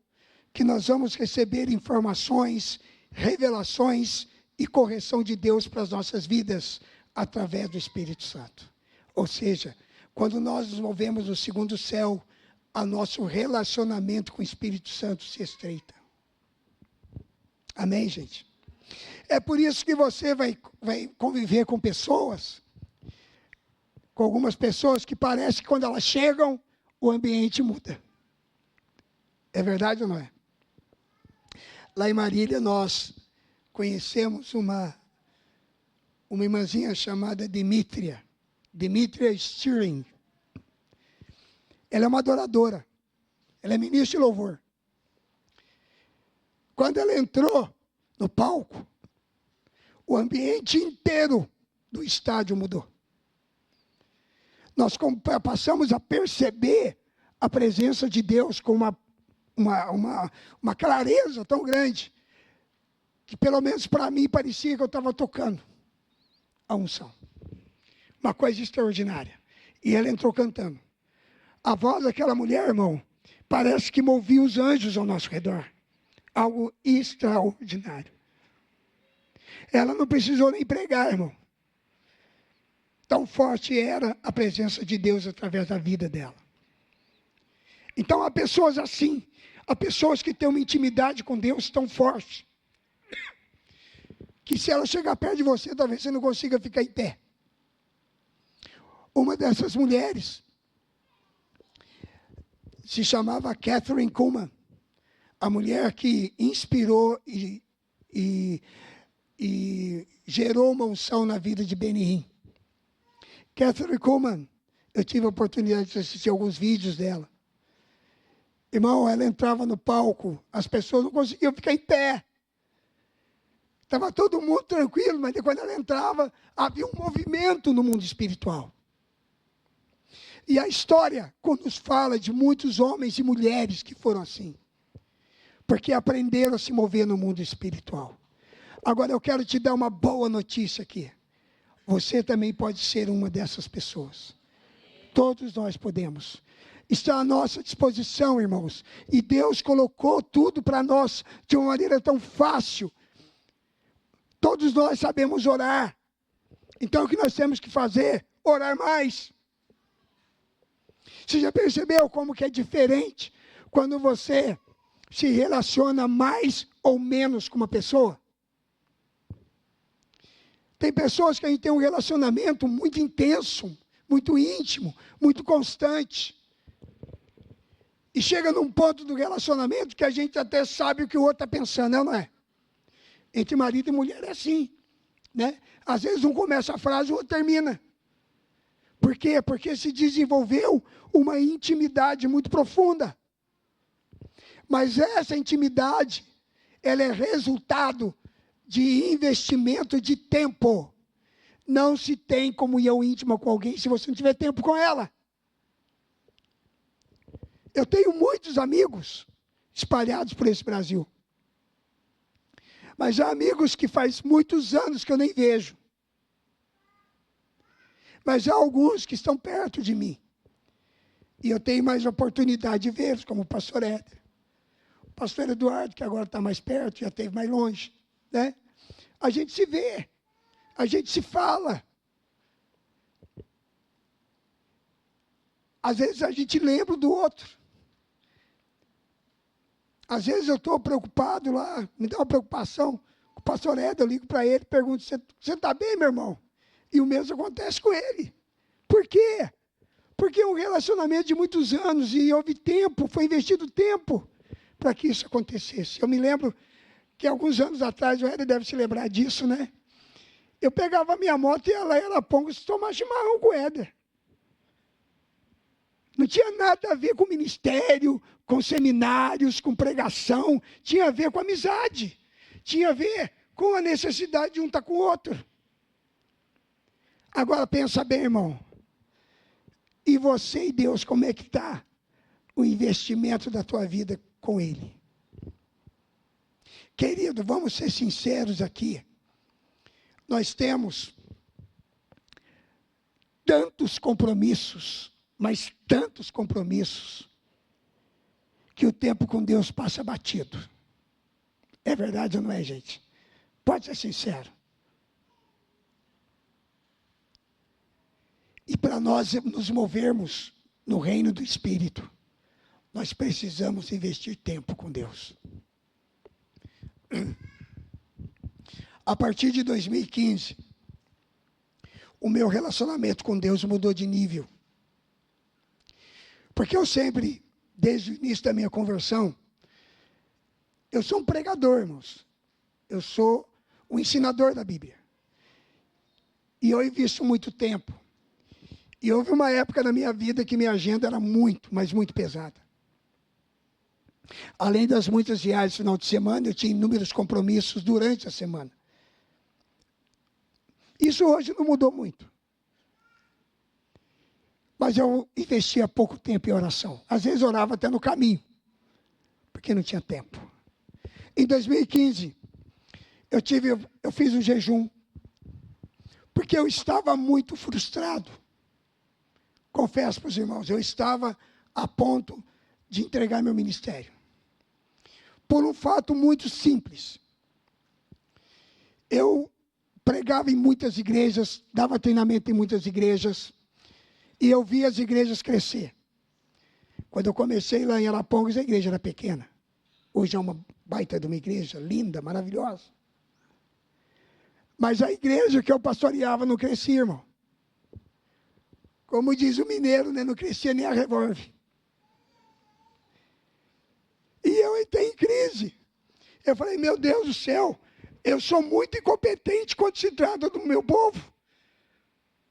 que nós vamos receber informações, revelações e correção de Deus para as nossas vidas, através do Espírito Santo. Ou seja, quando nós nos movemos no segundo céu, o nosso relacionamento com o Espírito Santo se estreita. Amém, gente? É por isso que você vai conviver com pessoas, com algumas pessoas que parece que quando elas chegam, o ambiente muda. É verdade ou não é? Lá em Marília, nós conhecemos uma irmãzinha chamada Dimítria Stirling. Ela é uma adoradora. Ela é ministra de louvor. Quando ela entrou no palco, o ambiente inteiro do estádio mudou. Nós passamos a perceber a presença de Deus com uma clareza tão grande, que pelo menos para mim parecia que eu estava tocando a unção. Uma coisa extraordinária. E ela entrou cantando. A voz daquela mulher, irmão, parece que movia os anjos ao nosso redor. Algo extraordinário. Ela não precisou nem pregar, irmão. Tão forte era a presença de Deus através da vida dela. Então, há pessoas assim. Há pessoas que têm uma intimidade com Deus tão forte, que se ela chegar perto de você, talvez você não consiga ficar em pé. Uma dessas mulheres se chamava Kathryn Kuhlman, a mulher que inspirou e gerou uma unção na vida de Benny Hinn. Kathryn Kuhlman, eu tive a oportunidade de assistir alguns vídeos dela. Irmão, ela entrava no palco, as pessoas não conseguiam ficar em pé. Estava todo mundo tranquilo, mas quando ela entrava, havia um movimento no mundo espiritual. E a história nos fala de muitos homens e mulheres que foram assim, porque aprenderam a se mover no mundo espiritual. Agora eu quero te dar uma boa notícia aqui. Você também pode ser uma dessas pessoas. Todos nós podemos. Está à nossa disposição, irmãos. E Deus colocou tudo para nós de uma maneira tão fácil. Todos nós sabemos orar. Então o que nós temos que fazer? Orar mais. Você já percebeu como que é diferente quando você se relaciona mais ou menos com uma pessoa? Tem pessoas que a gente tem um relacionamento muito intenso, muito íntimo, muito constante. E chega num ponto do relacionamento que a gente até sabe o que o outro está pensando, não é? Entre marido e mulher é assim, né? Às vezes um começa a frase e o outro termina. Por quê? Porque se desenvolveu uma intimidade muito profunda. Mas essa intimidade, ela é resultado de investimento de tempo. Não se tem comunhão íntima com alguém se você não tiver tempo com ela. Eu tenho muitos amigos espalhados por esse Brasil. Mas há amigos que faz muitos anos que eu nem vejo. Mas há alguns que estão perto de mim. E eu tenho mais oportunidade de vê-los, como o pastor Éder. O pastor Eduardo, que agora está mais perto, já esteve mais longe, né? A gente se vê, a gente se fala. Às vezes a gente lembra do outro. Às vezes eu estou preocupado lá, me dá uma preocupação. O pastor Éder, eu ligo para ele, pergunto, você está bem, meu irmão? E o mesmo acontece com ele. Por quê? Porque é um relacionamento de muitos anos e houve tempo, foi investido tempo para que isso acontecesse. Eu me lembro que alguns anos atrás, o Éder deve se lembrar disso, né? Eu pegava a minha moto e ia lá em Arapongas tomar chimarrão com o Éder. Não tinha nada a ver com ministério, com seminários, com pregação. Tinha a ver com amizade. Tinha a ver com a necessidade de um estar com o outro. Agora pensa bem, irmão. E você e Deus, como é que está o investimento da tua vida com Ele. Querido, vamos ser sinceros aqui. Nós temos tantos compromissos, mas tantos compromissos, que o tempo com Deus passa batido. É verdade ou não é, gente? Pode ser sincero. E para nós nos movermos no reino do Espírito, nós precisamos investir tempo com Deus. A partir de 2015, o meu relacionamento com Deus mudou de nível. Porque eu sempre, desde o início da minha conversão, eu sou um pregador, irmãos. Eu sou um ensinador da Bíblia. E eu invisto muito tempo. E houve uma época na minha vida que minha agenda era muito, mas muito pesada. Além das muitas viagens no final de semana, eu tinha inúmeros compromissos durante a semana. Isso hoje não mudou muito. Mas eu investia pouco tempo em oração. Às vezes orava até no caminho, porque não tinha tempo. Em 2015, eu fiz um jejum, porque eu estava muito frustrado. Confesso para os irmãos, eu estava a ponto de entregar meu ministério. Por um fato muito simples. Eu pregava em muitas igrejas, dava treinamento em muitas igrejas, e eu via as igrejas crescer. Quando eu comecei lá em Arapongas, a igreja era pequena. Hoje é uma baita de uma igreja, linda, maravilhosa. Mas a igreja que eu pastoreava não crescia, irmão. Como diz o mineiro, né? Não crescia nem a revólver. E eu entrei em crise. Eu falei, meu Deus do céu, eu sou muito incompetente quando se trata do meu povo.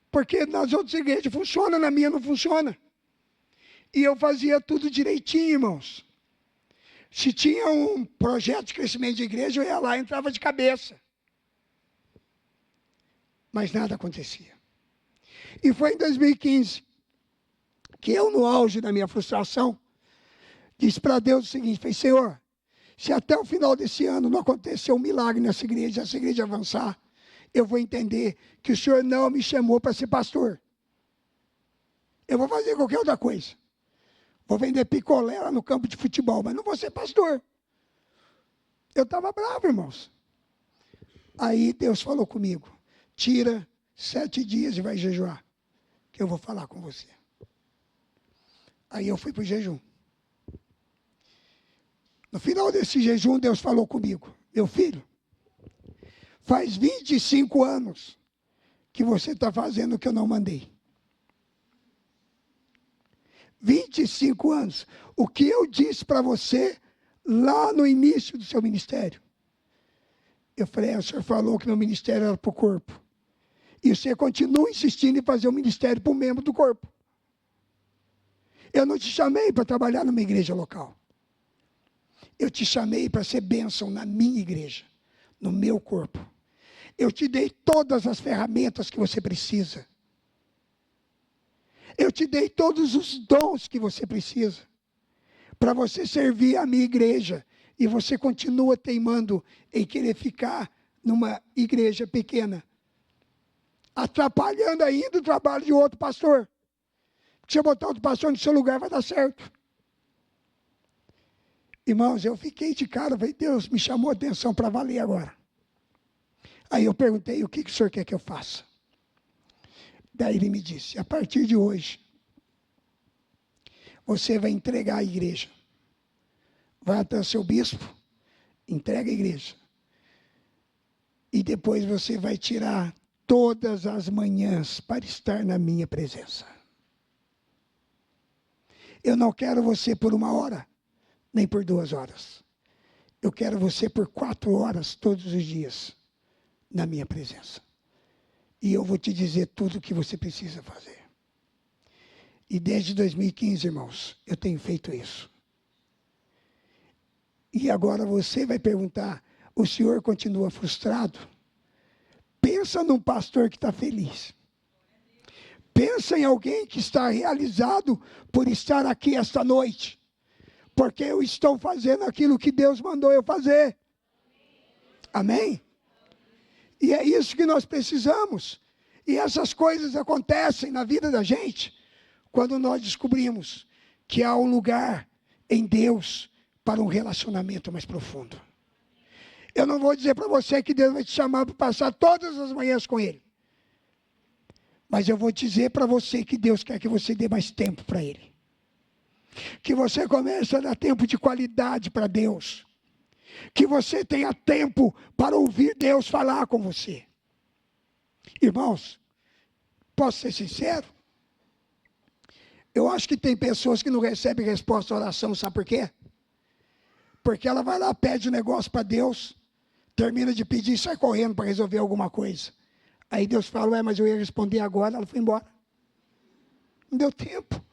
Porque nas outras igrejas funciona, na minha não funciona. E eu fazia tudo direitinho, irmãos. Se tinha um projeto de crescimento de igreja, eu ia lá e entrava de cabeça. Mas nada acontecia. E foi em 2015 que eu, no auge da minha frustração, disse para Deus o seguinte, falei, Senhor, se até o final desse ano não acontecer um milagre nessa igreja, essa igreja avançar, eu vou entender que o Senhor não me chamou para ser pastor. Eu vou fazer qualquer outra coisa. Vou vender picolé lá no campo de futebol, mas não vou ser pastor. Eu estava bravo, irmãos. Aí Deus falou comigo, tira 7 dias e vai jejuar, que eu vou falar com você. Aí eu fui para o jejum. No final desse jejum, Deus falou comigo, meu filho, faz 25 anos que você está fazendo o que eu não mandei. 25 anos. O que eu disse para você lá no início do seu ministério. Eu falei, o senhor falou que meu ministério era para o corpo. E você continua insistindo em fazer o ministério para o membro do corpo. Eu não te chamei para trabalhar numa igreja local. Eu te chamei para ser bênção na minha igreja, no meu corpo. Eu te dei todas as ferramentas que você precisa. Eu te dei todos os dons que você precisa para você servir a minha igreja. E você continua teimando em querer ficar numa igreja pequena, atrapalhando ainda o trabalho de outro pastor. Se eu botar outro pastor no seu lugar, vai dar certo. Irmãos, eu fiquei de cara, falei, Deus me chamou a atenção para valer agora. Aí eu perguntei, o que o senhor quer que eu faça? Daí ele me disse, a partir de hoje, você vai entregar a igreja. Vai até o seu bispo, entrega a igreja. E depois você vai tirar todas as manhãs para estar na minha presença. Eu não quero você por 1 hora, nem por 2 horas. Eu quero você por 4 horas todos os dias na minha presença. E eu vou te dizer tudo o que você precisa fazer. E desde 2015, irmãos, eu tenho feito isso. E agora você vai perguntar, o senhor continua frustrado? Pensa num pastor que está feliz. Pensa em alguém que está realizado por estar aqui esta noite. Porque eu estou fazendo aquilo que Deus mandou eu fazer. Amém? E é isso que nós precisamos. E essas coisas acontecem na vida da gente quando nós descobrimos que há um lugar em Deus para um relacionamento mais profundo. Eu não vou dizer para você que Deus vai te chamar para passar todas as manhãs com Ele. Mas eu vou dizer para você que Deus quer que você dê mais tempo para Ele. Que você comece a dar tempo de qualidade para Deus. Que você tenha tempo para ouvir Deus falar com você. Irmãos, posso ser sincero? Eu acho que tem pessoas que não recebem resposta à oração, sabe por quê? Porque ela vai lá, pede um negócio para Deus, termina de pedir e sai correndo para resolver alguma coisa. Aí Deus fala, mas eu ia responder agora, ela foi embora. Não deu tempo.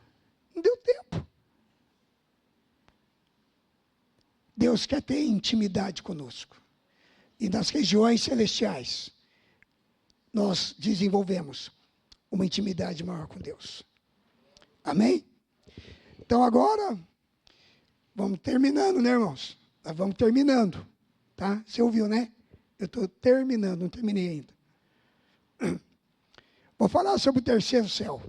Não deu tempo. Deus quer ter intimidade conosco. E nas regiões celestiais, nós desenvolvemos uma intimidade maior com Deus. Amém? Então agora, vamos terminando, né, irmãos? Nós vamos terminando, tá? Você ouviu, né? Eu estou terminando, não terminei ainda. Vou falar sobre o terceiro céu.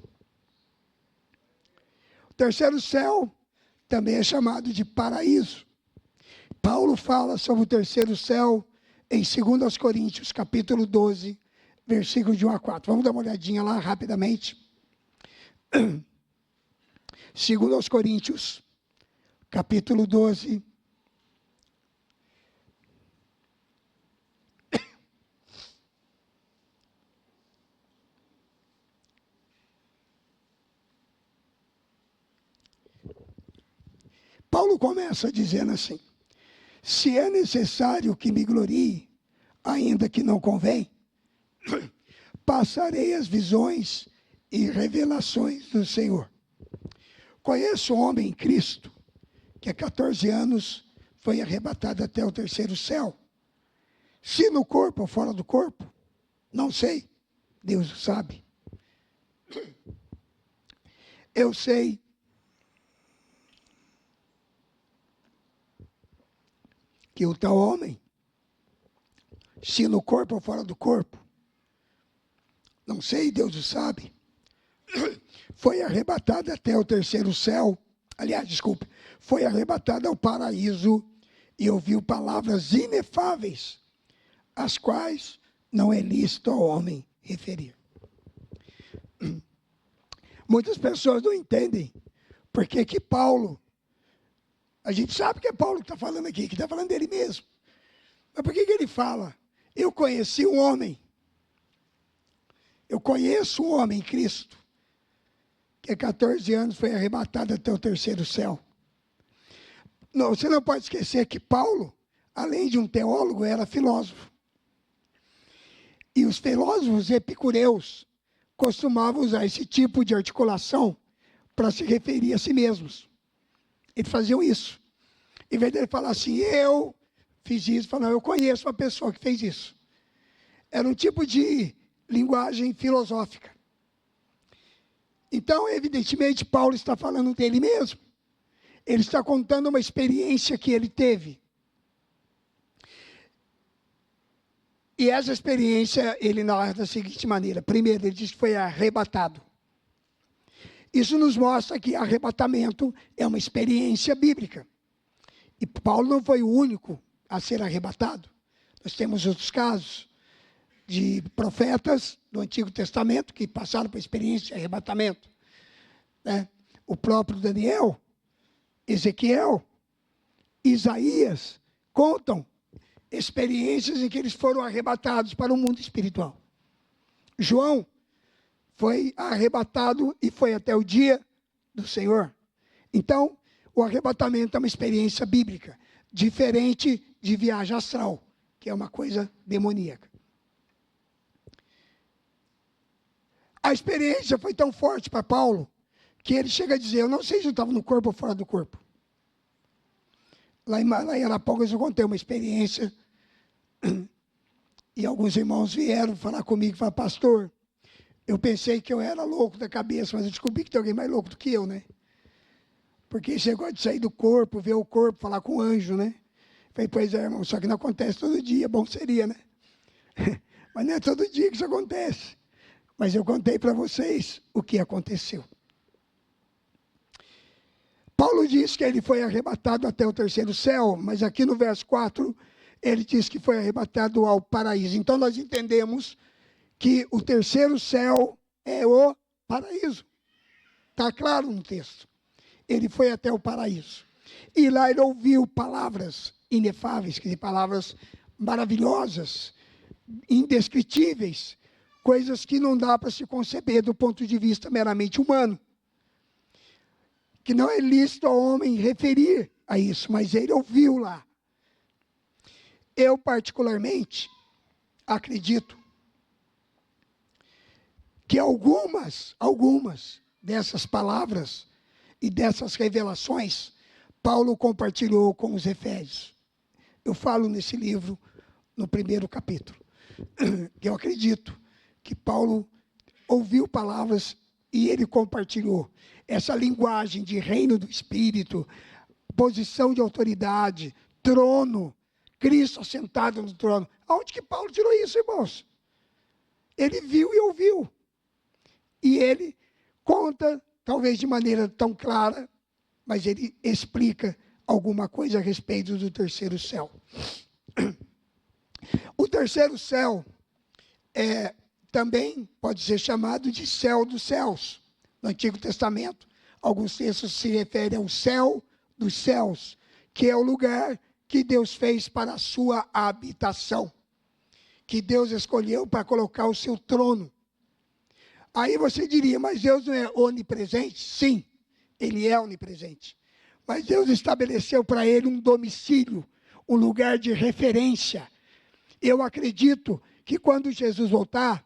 O terceiro céu também é chamado de paraíso. Paulo fala sobre o terceiro céu em 2 Coríntios, capítulo 12, versículo de 1 a 4. Vamos dar uma olhadinha lá rapidamente. 2 Coríntios, capítulo 12. Paulo começa dizendo assim: se é necessário que me glorie, ainda que não convém, passarei as visões e revelações do Senhor. Conheço um homem em Cristo, que há 14 anos foi arrebatado até o terceiro céu. Se no corpo ou fora do corpo, não sei, Deus o sabe. Eu sei que o tal homem, se no corpo ou fora do corpo, não sei, Deus o sabe, foi arrebatado até o terceiro céu, foi arrebatado ao paraíso e ouviu palavras inefáveis, as quais não é lícito ao homem referir. Muitas pessoas não entendem porque que Paulo, a gente sabe que é Paulo que está falando aqui, que está falando dele mesmo, mas por que ele fala? Eu conheci um homem, eu conheço um homem em Cristo, que há 14 anos foi arrebatado até o terceiro céu. Não, você não pode esquecer que Paulo, além de um teólogo, era filósofo. E os filósofos epicureus costumavam usar esse tipo de articulação para se referir a si mesmos. Eles faziam isso. Em vez de ele falar assim, eu fiz isso, falar, eu conheço uma pessoa que fez isso. Era um tipo de linguagem filosófica. Então, evidentemente, Paulo está falando dele mesmo. Ele está contando uma experiência que ele teve. E essa experiência, ele narra da seguinte maneira. Primeiro, ele diz que foi arrebatado. Isso nos mostra que arrebatamento é uma experiência bíblica. E Paulo não foi o único a ser arrebatado. Nós temos outros casos de profetas do Antigo Testamento que passaram por experiência de arrebatamento. Né? O próprio Daniel, Ezequiel, Isaías contam experiências em que eles foram arrebatados para o mundo espiritual. João foi arrebatado e foi até o dia do Senhor. Então, o arrebatamento é uma experiência bíblica, diferente de viagem astral, que é uma coisa demoníaca. A experiência foi tão forte para Paulo, que ele chega a dizer, eu não sei se eu estava no corpo ou fora do corpo. Lá em Arapongas eu contei uma experiência, e alguns irmãos vieram falar comigo e falaram, pastor, Eu pensei que eu era louco da cabeça, mas eu descobri que tem alguém mais louco do que eu, né? Porque esse negócio de sair do corpo, ver o corpo, falar com o anjo, né? Falei, pois é, irmão, só que não acontece todo dia, bom seria, né? Mas não é todo dia que isso acontece. Mas eu contei para vocês o que aconteceu. Paulo diz que ele foi arrebatado até o terceiro céu, mas aqui no verso 4, ele diz que foi arrebatado ao paraíso. Então nós entendemos que o terceiro céu é o paraíso. Está claro no texto. Ele foi até o paraíso. E lá ele ouviu palavras inefáveis, quer dizer, palavras maravilhosas, indescritíveis, coisas que não dá para se conceber do ponto de vista meramente humano. Que não é lícito ao homem referir a isso, mas ele ouviu lá. Eu, particularmente, acredito que algumas dessas palavras e dessas revelações, Paulo compartilhou com os Efésios. Eu falo nesse livro, no primeiro capítulo, que eu acredito que Paulo ouviu palavras e ele compartilhou. Essa linguagem de reino do Espírito, posição de autoridade, trono, Cristo assentado no trono. Aonde que Paulo tirou isso, irmãos? Ele viu e ouviu. E ele conta, talvez de maneira tão clara, mas ele explica alguma coisa a respeito do terceiro céu. O terceiro céu também pode ser chamado de céu dos céus. No Antigo Testamento, alguns textos se referem ao céu dos céus, que é o lugar que Deus fez para a sua habitação, que Deus escolheu para colocar o seu trono. Aí você diria, mas Deus não é onipresente? Sim, Ele é onipresente. Mas Deus estabeleceu para Ele um domicílio, um lugar de referência. Eu acredito que quando Jesus voltar,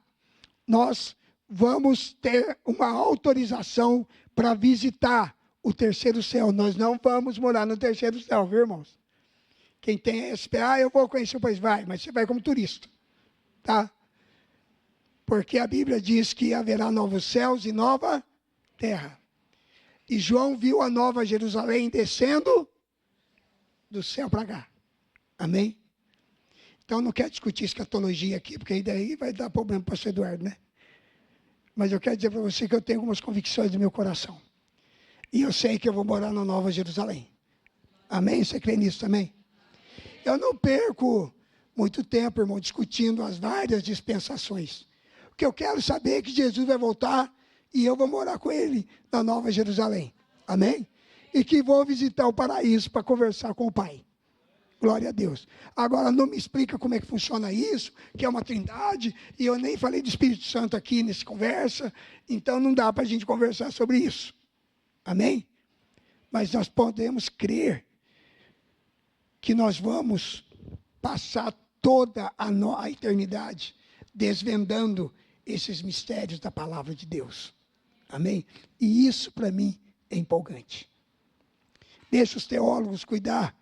nós vamos ter uma autorização para visitar o terceiro céu. Nós não vamos morar no terceiro céu, viu, irmãos? Quem tem SPA, eu vou conhecer o país, vai, mas você vai como turista, tá? Porque a Bíblia diz que haverá novos céus e nova terra. E João viu a nova Jerusalém descendo do céu para cá. Amém? Então, não quero discutir escatologia aqui, porque daí vai dar problema para o pastor Eduardo, né? Mas eu quero dizer para você que eu tenho algumas convicções do meu coração. E eu sei que eu vou morar na Nova Jerusalém. Amém? Você crê nisso também? Eu não perco muito tempo, irmão, discutindo as várias dispensações. O que eu quero saber é que Jesus vai voltar e eu vou morar com Ele na Nova Jerusalém. Amém? E que vou visitar o paraíso para conversar com o Pai. Glória a Deus. Agora, não me explica como é que funciona isso, que é uma trindade, e eu nem falei do Espírito Santo aqui nessa conversa, então não dá para a gente conversar sobre isso. Amém? Mas nós podemos crer que nós vamos passar toda a eternidade desvendando esses mistérios da palavra de Deus. Amém? E isso, para mim, é empolgante. Deixa os teólogos cuidar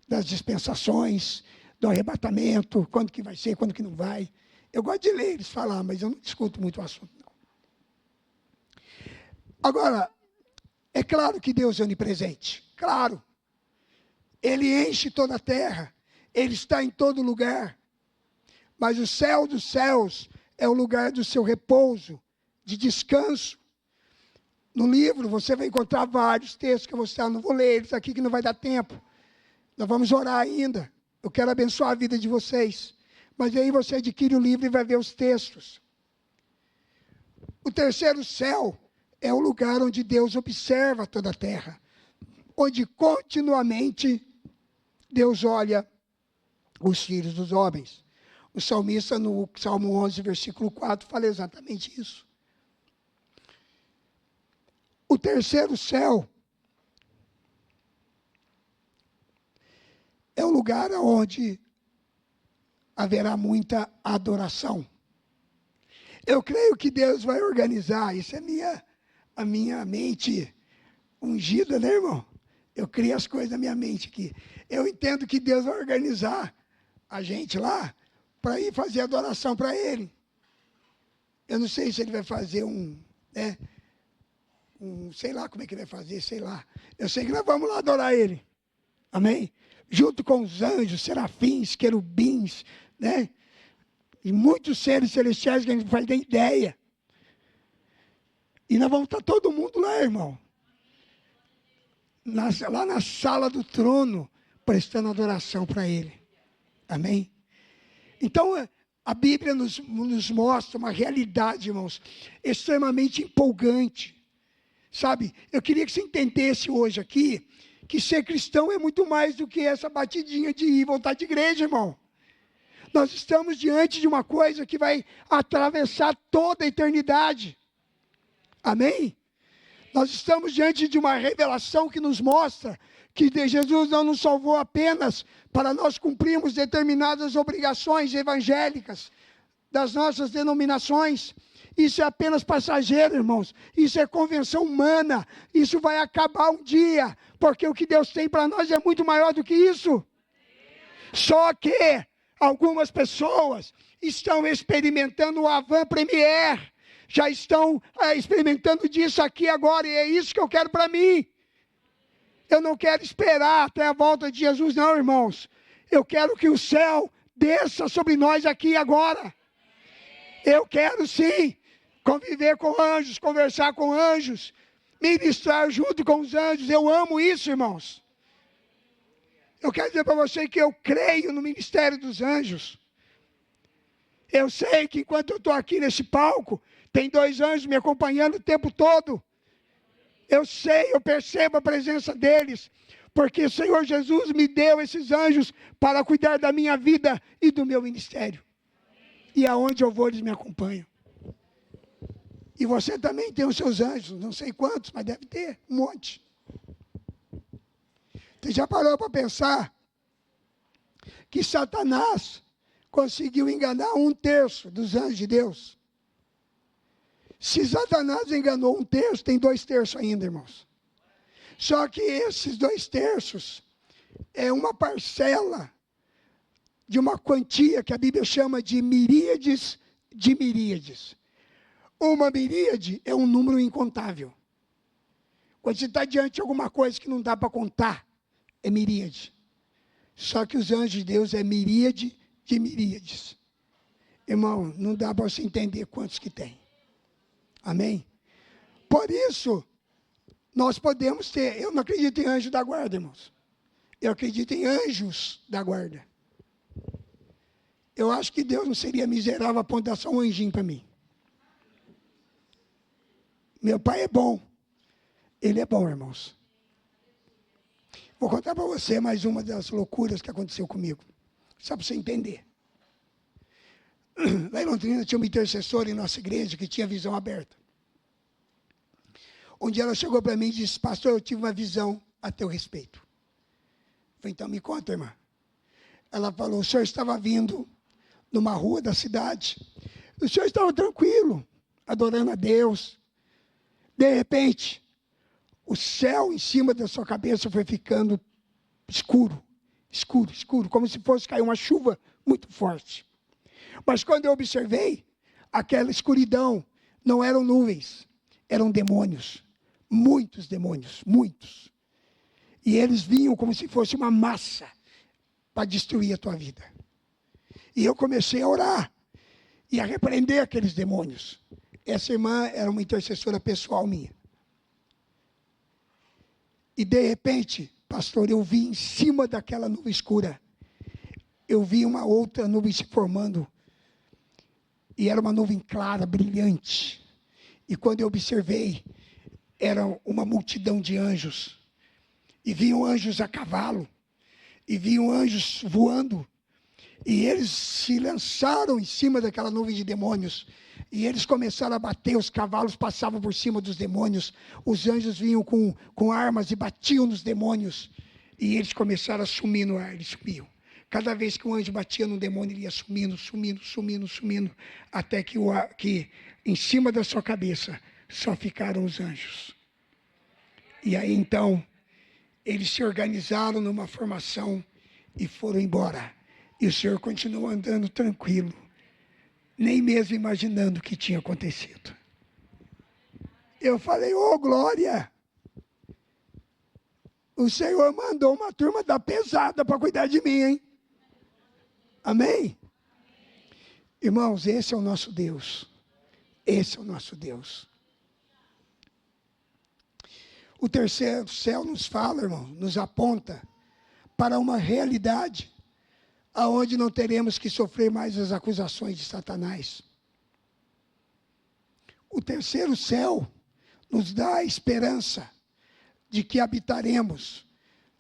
das dispensações, do arrebatamento, quando que vai ser, quando que não vai. Eu gosto de ler eles falar, mas eu não discuto muito o assunto, não. Agora, é claro que Deus é onipresente. Claro. Ele enche toda a terra. Ele está em todo lugar. Mas o céu dos céus é o lugar do seu repouso, de descanso. No livro você vai encontrar vários textos que eu vou citar. Não vou ler eles aqui que não vai dar tempo. Nós vamos orar ainda. Eu quero abençoar a vida de vocês. Mas aí você adquire o livro e vai ver os textos. O terceiro céu é o lugar onde Deus observa toda a terra. Onde continuamente Deus olha os filhos dos homens. O salmista, no Salmo 11, versículo 4, fala exatamente isso. O terceiro céu é o lugar onde haverá muita adoração. Eu creio que Deus vai organizar, isso é a minha mente ungida, né, irmão? Eu crio as coisas na minha mente aqui. Eu entendo que Deus vai organizar a gente lá para ir fazer adoração para Ele. Eu não sei se ele vai fazer sei lá como é que ele vai fazer, sei lá. Eu sei que nós vamos lá adorar ele. Amém? Junto com os anjos, serafins, querubins, né? E muitos seres celestiais que a gente não faz nem ideia. E nós vamos estar todo mundo lá, irmão. Lá na sala do trono, prestando adoração para ele. Amém? Então, a Bíblia nos mostra uma realidade, irmãos, extremamente empolgante. Sabe, eu queria que você entendesse hoje aqui, que ser cristão é muito mais do que essa batidinha de ir e voltar de igreja, irmão. Nós estamos diante de uma coisa que vai atravessar toda a eternidade. Amém? Nós estamos diante de uma revelação que nos mostra que Jesus não nos salvou apenas para nós cumprirmos determinadas obrigações evangélicas das nossas denominações. Isso é apenas passageiro, irmãos. Isso é convenção humana. Isso vai acabar um dia, porque o que Deus tem para nós é muito maior do que isso. Só que algumas pessoas estão experimentando o avant premier, já estão experimentando disso aqui agora, e é isso que eu quero para mim. Eu não quero esperar até a volta de Jesus, não, irmãos. Eu quero que o céu desça sobre nós aqui agora. Eu quero sim conviver com anjos, conversar com anjos, ministrar junto com os anjos. Eu amo isso, irmãos. Eu quero dizer para você que eu creio no ministério dos anjos. Eu sei que enquanto eu estou aqui nesse palco, tem 2 anjos me acompanhando o tempo todo. Eu sei, eu percebo a presença deles, porque o Senhor Jesus me deu esses anjos para cuidar da minha vida e do meu ministério. E aonde eu vou, eles me acompanham. E você também tem os seus anjos, não sei quantos, mas deve ter um monte. Você já parou para pensar que Satanás conseguiu enganar 1/3 dos anjos de Deus? Se Satanás enganou 1/3, tem 2/3 ainda, irmãos. Só que esses 2/3 é uma parcela de uma quantia que a Bíblia chama de miríades de miríades. Uma miríade é um número incontável. Quando você está diante de alguma coisa que não dá para contar, é miríade. Só que os anjos de Deus é miríade de miríades. Irmão, não dá para você entender quantos que tem. Amém? Por isso, nós podemos ter... Eu não acredito em anjo da guarda, irmãos. Eu acredito em anjos da guarda. Eu acho que Deus não seria miserável a ponto de dar só um anjinho para mim. Meu pai é bom. Ele é bom, irmãos. Vou contar para você mais uma das loucuras que aconteceu comigo. Só para você entender. Lá em Londrina tinha uma intercessora em nossa igreja que tinha visão aberta. Um dia ela chegou para mim e disse: pastor, eu tive uma visão a teu respeito. Eu falei: então me conta, irmã. Ela falou: o senhor estava vindo numa rua da cidade. O senhor estava tranquilo, adorando a Deus. De repente, o céu em cima da sua cabeça foi ficando escuro, escuro, escuro, como se fosse cair uma chuva muito forte. Mas quando eu observei, aquela escuridão não eram nuvens, eram demônios. Muitos demônios, muitos. E eles vinham como se fosse uma massa para destruir a tua vida. E eu comecei a orar e a repreender aqueles demônios. Essa irmã era uma intercessora pessoal minha. E de repente, pastor, eu vi em cima daquela nuvem escura, eu vi uma outra nuvem se formando. E era uma nuvem clara, brilhante. E quando eu observei, era uma multidão de anjos. E vinham anjos a cavalo. E vinham anjos voando. E eles se lançaram em cima daquela nuvem de demônios. E eles começaram a bater, os cavalos passavam por cima dos demônios. Os anjos vinham com armas e batiam nos demônios. E eles começaram a sumir no ar, eles sumiam. Cada vez que um anjo batia no demônio, ele ia sumindo, sumindo, sumindo, sumindo. Até que em cima da sua cabeça só ficaram os anjos. E aí então, eles se organizaram numa formação e foram embora. E o Senhor continuou andando tranquilo nem mesmo imaginando o que tinha acontecido. Eu falei, ô glória! O Senhor mandou uma turma da pesada para cuidar de mim, hein? Amém? Irmãos, esse é o nosso Deus. Esse é o nosso Deus. O terceiro céu nos fala, irmão, nos aponta para uma realidade aonde não teremos que sofrer mais as acusações de Satanás. O terceiro céu nos dá a esperança de que habitaremos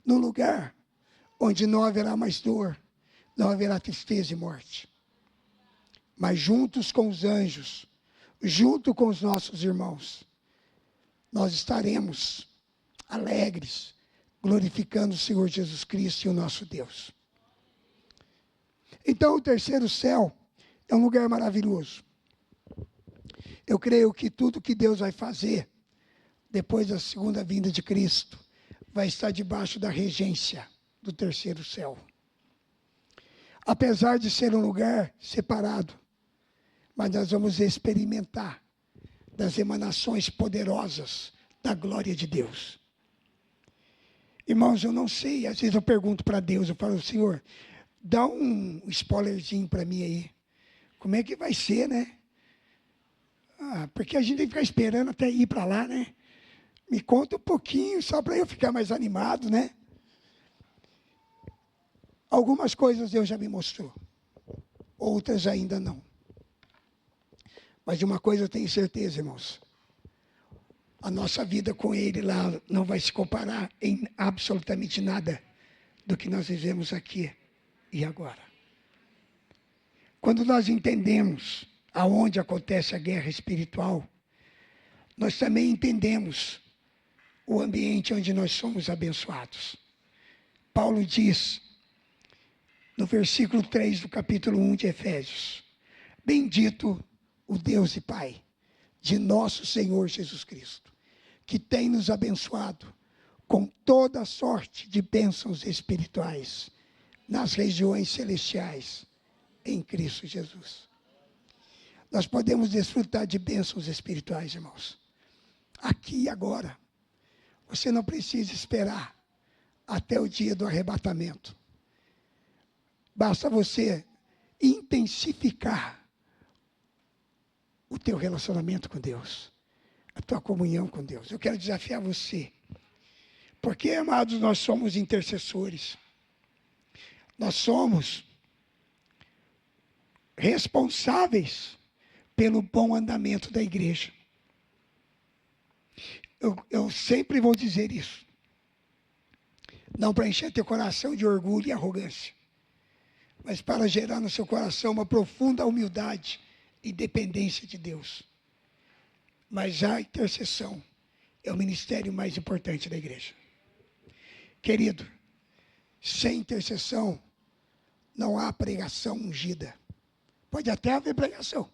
no lugar onde não haverá mais dor, não haverá tristeza e morte. Mas juntos com os anjos, junto com os nossos irmãos, nós estaremos alegres, glorificando o Senhor Jesus Cristo e o nosso Deus. Então, o terceiro céu é um lugar maravilhoso. Eu creio que tudo que Deus vai fazer depois da segunda vinda de Cristo vai estar debaixo da regência do terceiro céu. Apesar de ser um lugar separado, mas nós vamos experimentar das emanações poderosas da glória de Deus. Irmãos, eu não sei, às vezes eu pergunto para Deus, eu falo, Senhor, dá um spoilerzinho para mim aí. Como é que vai ser, né? Porque a gente tem que ficar esperando até ir para lá, né? Me conta um pouquinho, só para eu ficar mais animado, né? Algumas coisas Deus já me mostrou, outras ainda não. Mas de uma coisa eu tenho certeza, irmãos. A nossa vida com Ele lá não vai se comparar em absolutamente nada do que nós vivemos aqui e agora. Quando nós entendemos aonde acontece a guerra espiritual, nós também entendemos o ambiente onde nós somos abençoados. Paulo diz, no versículo 3 do capítulo 1 de Efésios, bendito o Deus e Pai de nosso Senhor Jesus Cristo, que tem nos abençoado com toda sorte de bênçãos espirituais nas regiões celestiais em Cristo Jesus. Nós podemos desfrutar de bênçãos espirituais, irmãos, aqui e agora. Você não precisa esperar até o dia do arrebatamento. Basta você intensificar o teu relacionamento com Deus, a tua comunhão com Deus. Eu quero desafiar você, porque, amados, nós somos intercessores. Nós somos responsáveis pelo bom andamento da igreja. Eu sempre vou dizer isso. Não para encher teu coração de orgulho e arrogância, mas para gerar no seu coração uma profunda humildade e dependência de Deus. Mas a intercessão é o ministério mais importante da igreja. Querido, sem intercessão não há pregação ungida. Pode até haver pregação,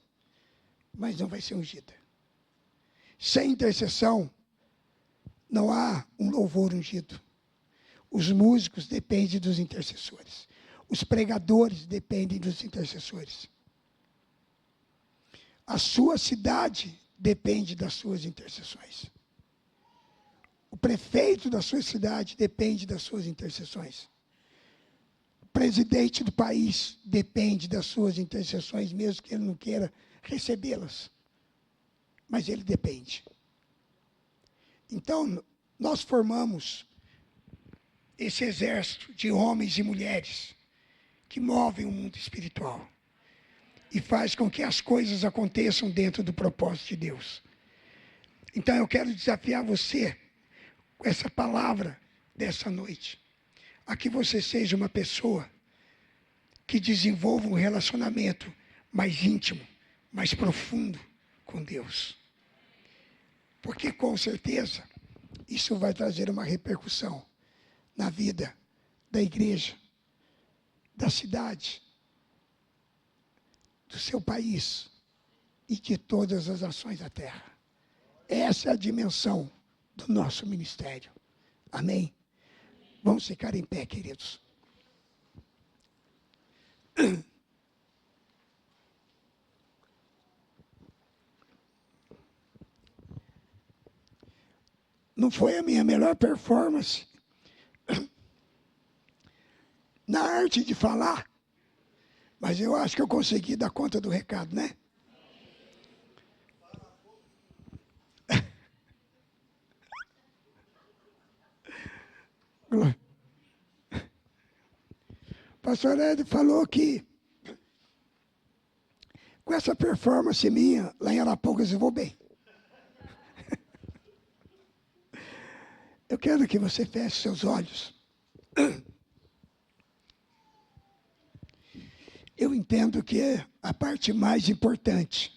mas não vai ser ungida. Sem intercessão não há um louvor ungido. Os músicos dependem dos intercessores. Os pregadores dependem dos intercessores. A sua cidade depende das suas intercessões. O prefeito da sua cidade depende das suas intercessões. O presidente do país depende das suas intercessões, mesmo que ele não queira recebê-las. Mas ele depende. Então, nós formamos esse exército de homens e mulheres que movem o mundo espiritual e faz com que as coisas aconteçam dentro do propósito de Deus. Então eu quero desafiar você com essa palavra dessa noite, a que você seja uma pessoa que desenvolva um relacionamento mais íntimo, mais profundo com Deus. Porque com certeza isso vai trazer uma repercussão na vida da igreja, da cidade, do seu país e de todas as nações da terra. Essa é a dimensão do nosso ministério. Amém? Vamos ficar em pé, queridos. Não foi a minha melhor performance na arte de falar, mas eu acho que eu consegui dar conta do recado, né? O pastor Ed falou que com essa performance minha, lá em Arapongas eu vou bem. Eu quero que você feche seus olhos. Eu entendo que a parte mais importante,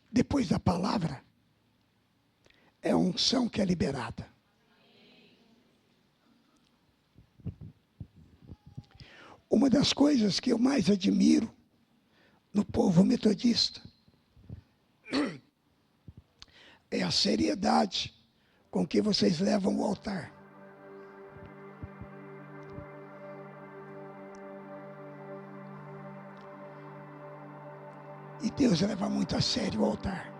depois da palavra, é a unção que é liberada. Uma das coisas que eu mais admiro no povo metodista é a seriedade com que vocês levam o altar. E Deus leva muito a sério o altar.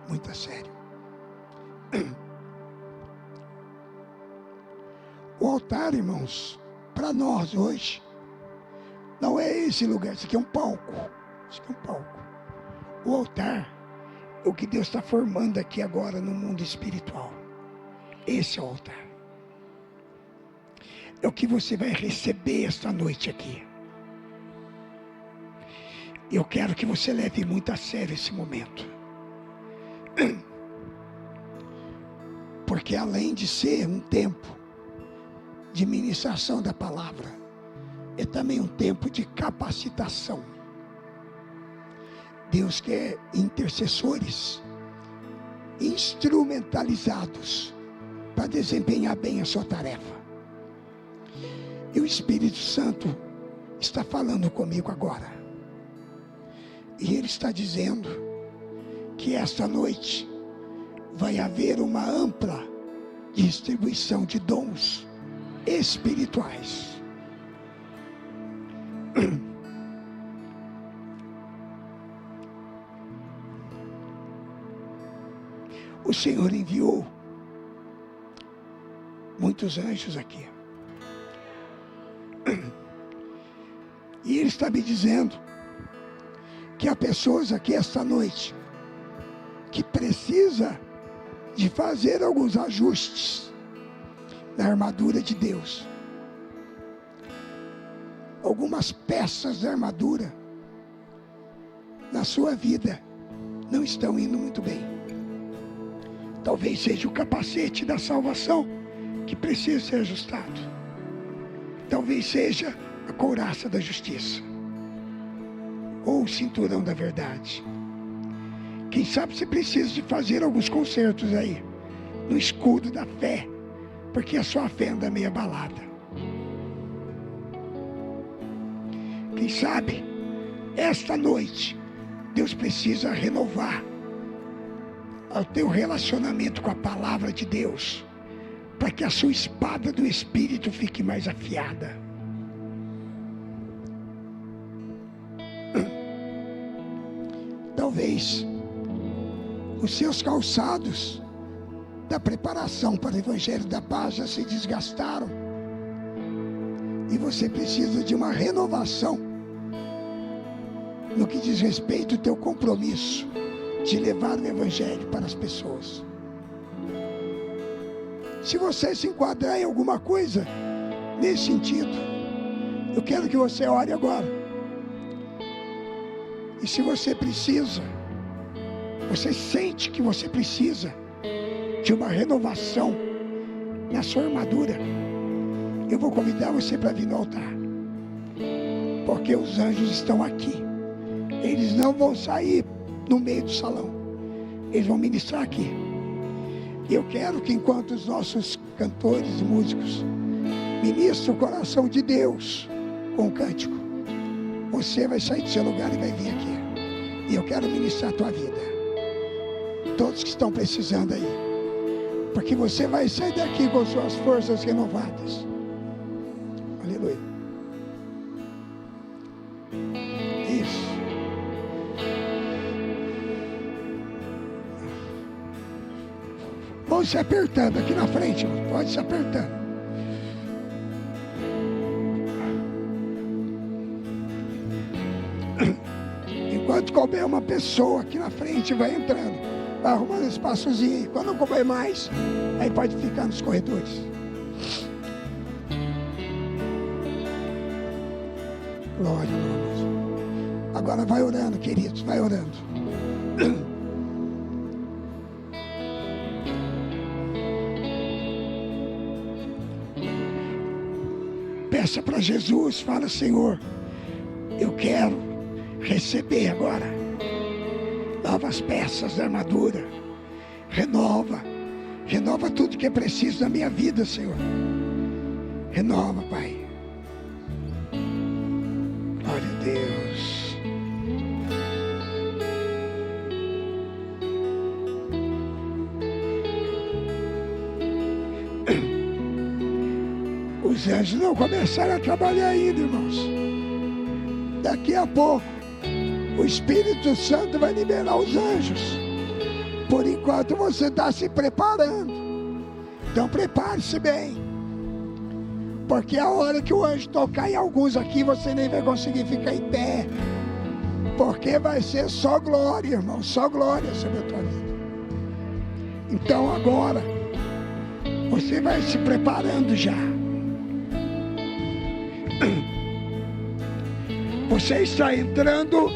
Muito a sério. O altar, irmãos, para nós hoje, não é esse lugar. Isso aqui é um palco. Isso aqui é um palco. O altar é o que Deus está formando aqui agora no mundo espiritual. Esse é o altar. É o que você vai receber esta noite aqui. Eu quero que você leve muito a sério esse momento. Porque além de ser um tempo de ministração da palavra, é também um tempo de capacitação. Deus quer intercessores instrumentalizados para desempenhar bem a sua tarefa. E o Espírito Santo está falando comigo agora. E Ele está dizendo que esta noite vai haver uma ampla distribuição de dons espirituais. O Senhor enviou muitos anjos aqui. E Ele está me dizendo que há pessoas aqui esta noite que precisa de fazer alguns ajustes na armadura de Deus. Algumas peças da armadura na sua vida não estão indo muito bem. Talvez seja o capacete da salvação que precisa ser ajustado. Talvez seja a couraça da justiça, ou o cinturão da verdade. Quem sabe você precisa de fazer alguns consertos aí, no escudo da fé, porque a sua fé anda meio abalada. Quem sabe, esta noite, Deus precisa renovar o teu relacionamento com a palavra de Deus, para que a sua espada do Espírito fique mais afiada. Talvez os seus calçados da preparação para o Evangelho da Paz já se desgastaram. E você precisa de uma renovação no que diz respeito ao teu compromisso de levar o Evangelho para as pessoas. Se você se enquadrar em alguma coisa nesse sentido, eu quero que você ore agora. E se você precisa, você sente que você precisa de uma renovação na sua armadura, eu vou convidar você para vir no altar. Porque os anjos estão aqui. Eles não vão sair no meio do salão. Eles vão ministrar aqui. Eu quero que enquanto os nossos cantores e músicos ministram o coração de Deus com o cântico, você vai sair do seu lugar e vai vir aqui. E eu quero ministrar a tua vida. Todos que estão precisando aí. Porque você vai sair daqui com suas forças renovadas. Aleluia. Isso. vão se apertando aqui na frente, irmão. Pode se apertando. Enquanto couber uma pessoa aqui na frente, vai entrando, vai arrumando espaçozinho aí. Quando não couber mais, aí pode ficar nos corredores. Glória, glória. Agora vai orando, queridos, vai orando. Peça para Jesus, fala: Senhor, eu quero receber agora novas peças da armadura. Renova tudo que é preciso na minha vida, Senhor. Renova, Pai. Glória a Deus. Os anjos não começaram a trabalhar ainda, irmãos. Daqui a pouco o Espírito Santo vai liberar os anjos. Por enquanto você está se preparando. Então prepare-se bem, porque a hora que o anjo tocar em alguns aqui, você nem vai conseguir ficar em pé, porque vai ser só glória, irmão. Só glória sobre a tua vida. Então agora você vai se preparando já. Você está entrando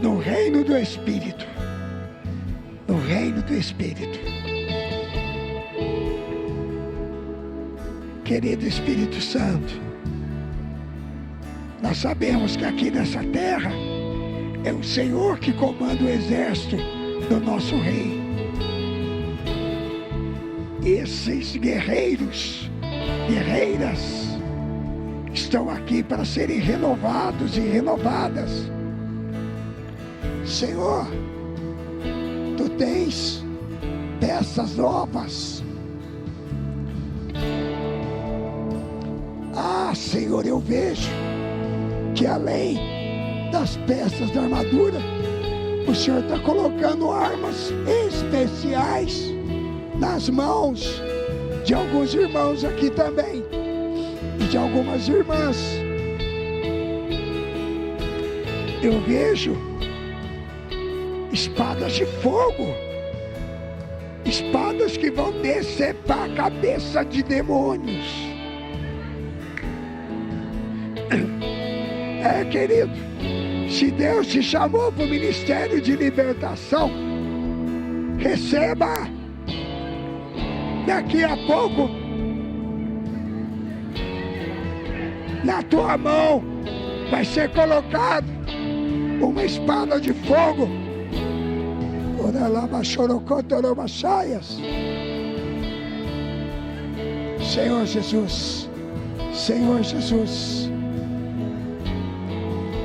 no reino do Espírito. No reino do Espírito. Querido Espírito Santo, nós sabemos que aqui nessa terra é o Senhor que comanda o exército do nosso rei. Esses guerreiros, guerreiras, estão aqui para serem renovados e renovadas. Senhor, Tu tens peças novas. Ah, Senhor, eu vejo que além das peças da armadura, o Senhor está colocando armas especiais nas mãos de alguns irmãos aqui também, e de algumas irmãs. Eu vejo espadas de fogo, espadas que vão decepar a cabeça de demônios. É, querido, se Deus te chamou para o ministério de libertação, receba. Daqui a pouco, na tua mão vai ser colocado uma espada de fogo. Senhor Jesus, Senhor Jesus,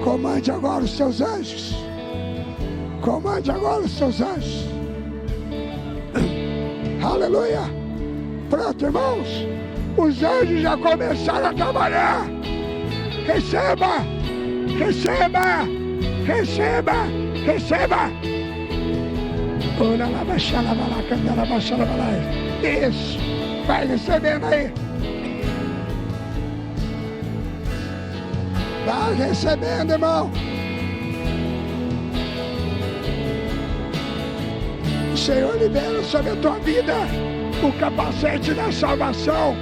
comande agora os seus anjos. Comande agora os seus anjos. Aleluia. Pronto, irmãos, os anjos já começaram a trabalhar. Receba, receba, receba, receba. Isso, vai recebendo aí. Vai recebendo, irmão. O Senhor libera sobre a tua vida o capacete da salvação.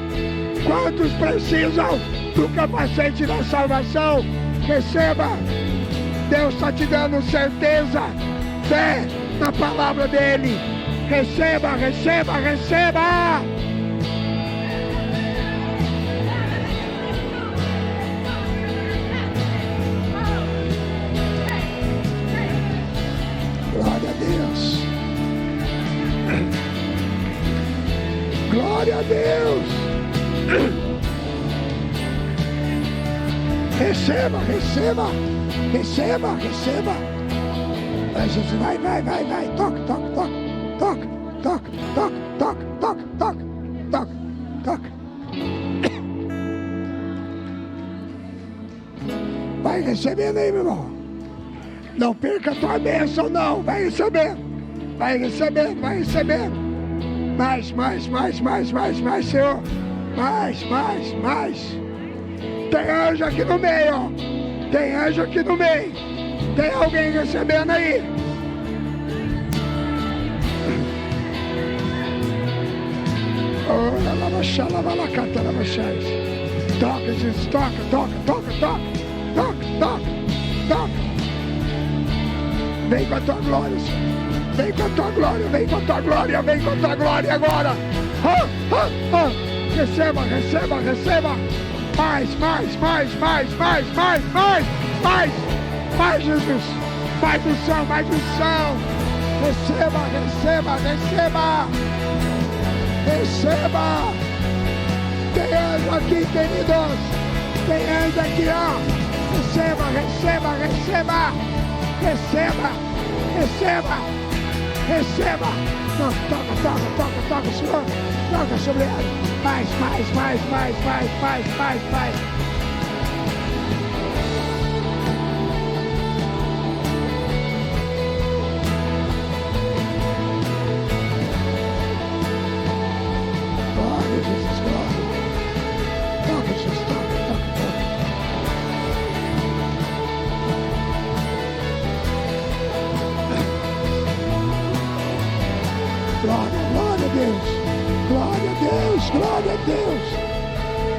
Quantos precisam do capacete da salvação? Receba. Deus está te dando certeza, fé na palavra dele. Receba, receba, receba. Glória a Deus. Glória a Deus. Receba, receba, receba, receba. Vai, Jesus, vai, vai, vai, vai. Toca, toca, toca, toca, toca, toca, toca, toca, toca, toca, toca. Vai recebendo aí, meu irmão. Não perca a tua bênção, não. Vai recebendo, vai recebendo, vai recebendo. Mais, Senhor. Mais. Tem anjo aqui no meio, ó. Tem anjo aqui no meio. Tem alguém recebendo aí? Oh, toca, Jesus, toca. Vem com a tua glória, Senhor. Vem com a tua glória agora. Receba. Mais, Jesus. Mais unção. Receba. Tem anjo aqui, queridos. Tem anjo aqui, ó. Receba. Toca, Senhor. Toca sobre ela. Mais. Glória, Jesus, glória. Toca, Jesus, toca.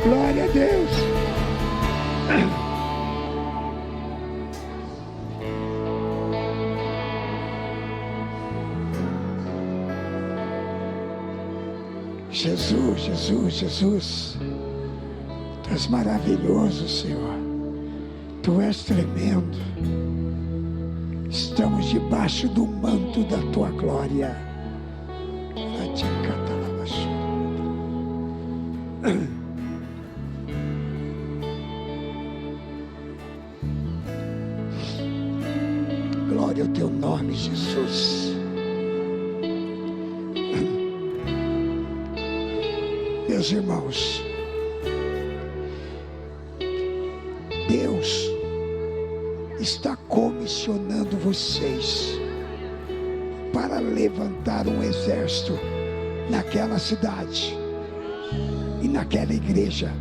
Glória a Deus. Jesus. Tu és maravilhoso, Senhor. Tu és tremendo. Estamos debaixo do manto da tua glória. Glória ao teu nome, Jesus. Meus irmãos, Deus está comissionando vocês para levantar um exército naquela cidade e naquela igreja.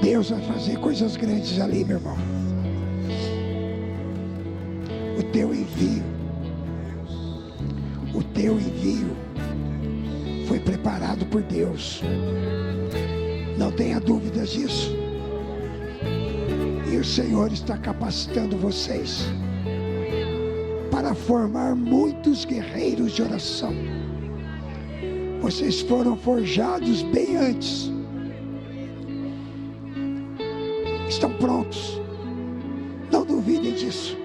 Deus vai fazer coisas grandes ali, meu irmão. O teu envio foi preparado por Deus. Não tenha dúvidas disso. E o Senhor está capacitando vocês para formar muitos guerreiros de oração. Vocês foram forjados bem antes. Estão prontos. Não duvidem disso.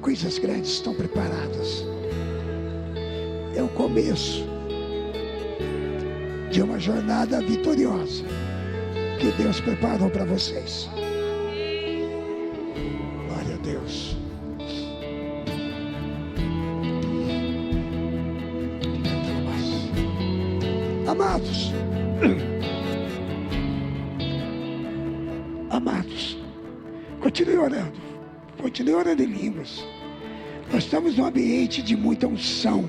Coisas grandes estão preparadas. É o começo de uma jornada vitoriosa que Deus preparou para vocês. Glória a Deus. Amados, continue orando em línguas. Nós estamos num ambiente de muita unção,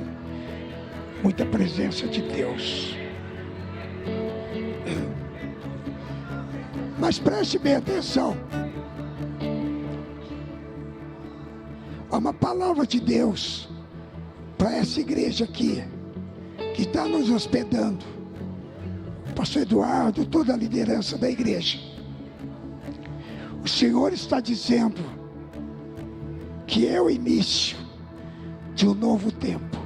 muita presença de Deus. Mas preste bem atenção. Há uma palavra de Deus para essa igreja aqui, que está nos hospedando. Pastor Eduardo, toda a liderança da igreja. O Senhor está dizendo que é o início de um novo tempo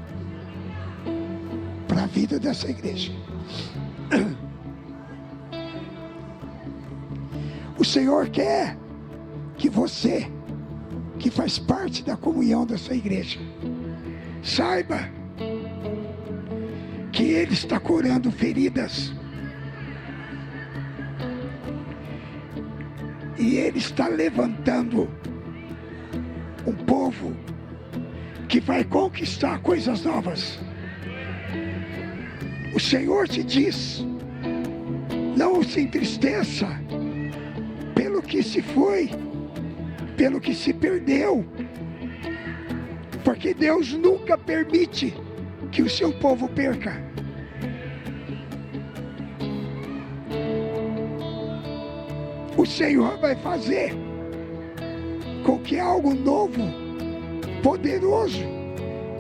para a vida dessa igreja. O Senhor quer que você, que faz parte da comunhão dessa igreja, saiba que Ele está curando feridas. E Ele está levantando um povo que vai conquistar coisas novas. O Senhor te diz: não se entristeça pelo que se foi pelo que se perdeu. Porque Deus nunca permite que o seu povo perca. O Senhor vai fazer com que algo novo, poderoso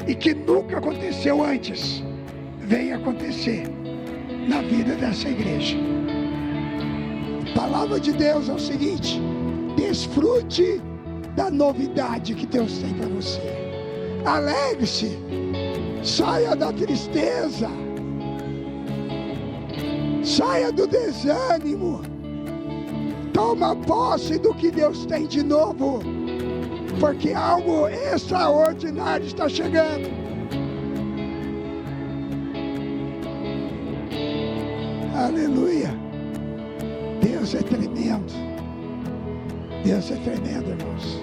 e que nunca aconteceu antes, venha acontecer na vida dessa igreja. A palavra de Deus é o seguinte: desfrute da novidade que Deus tem para você. Alegre-se, saia da tristeza, saia do desânimo, toma posse do que Deus tem de novo, porque algo extraordinário está chegando. Aleluia. Deus é tremendo. Deus é tremendo, irmãos.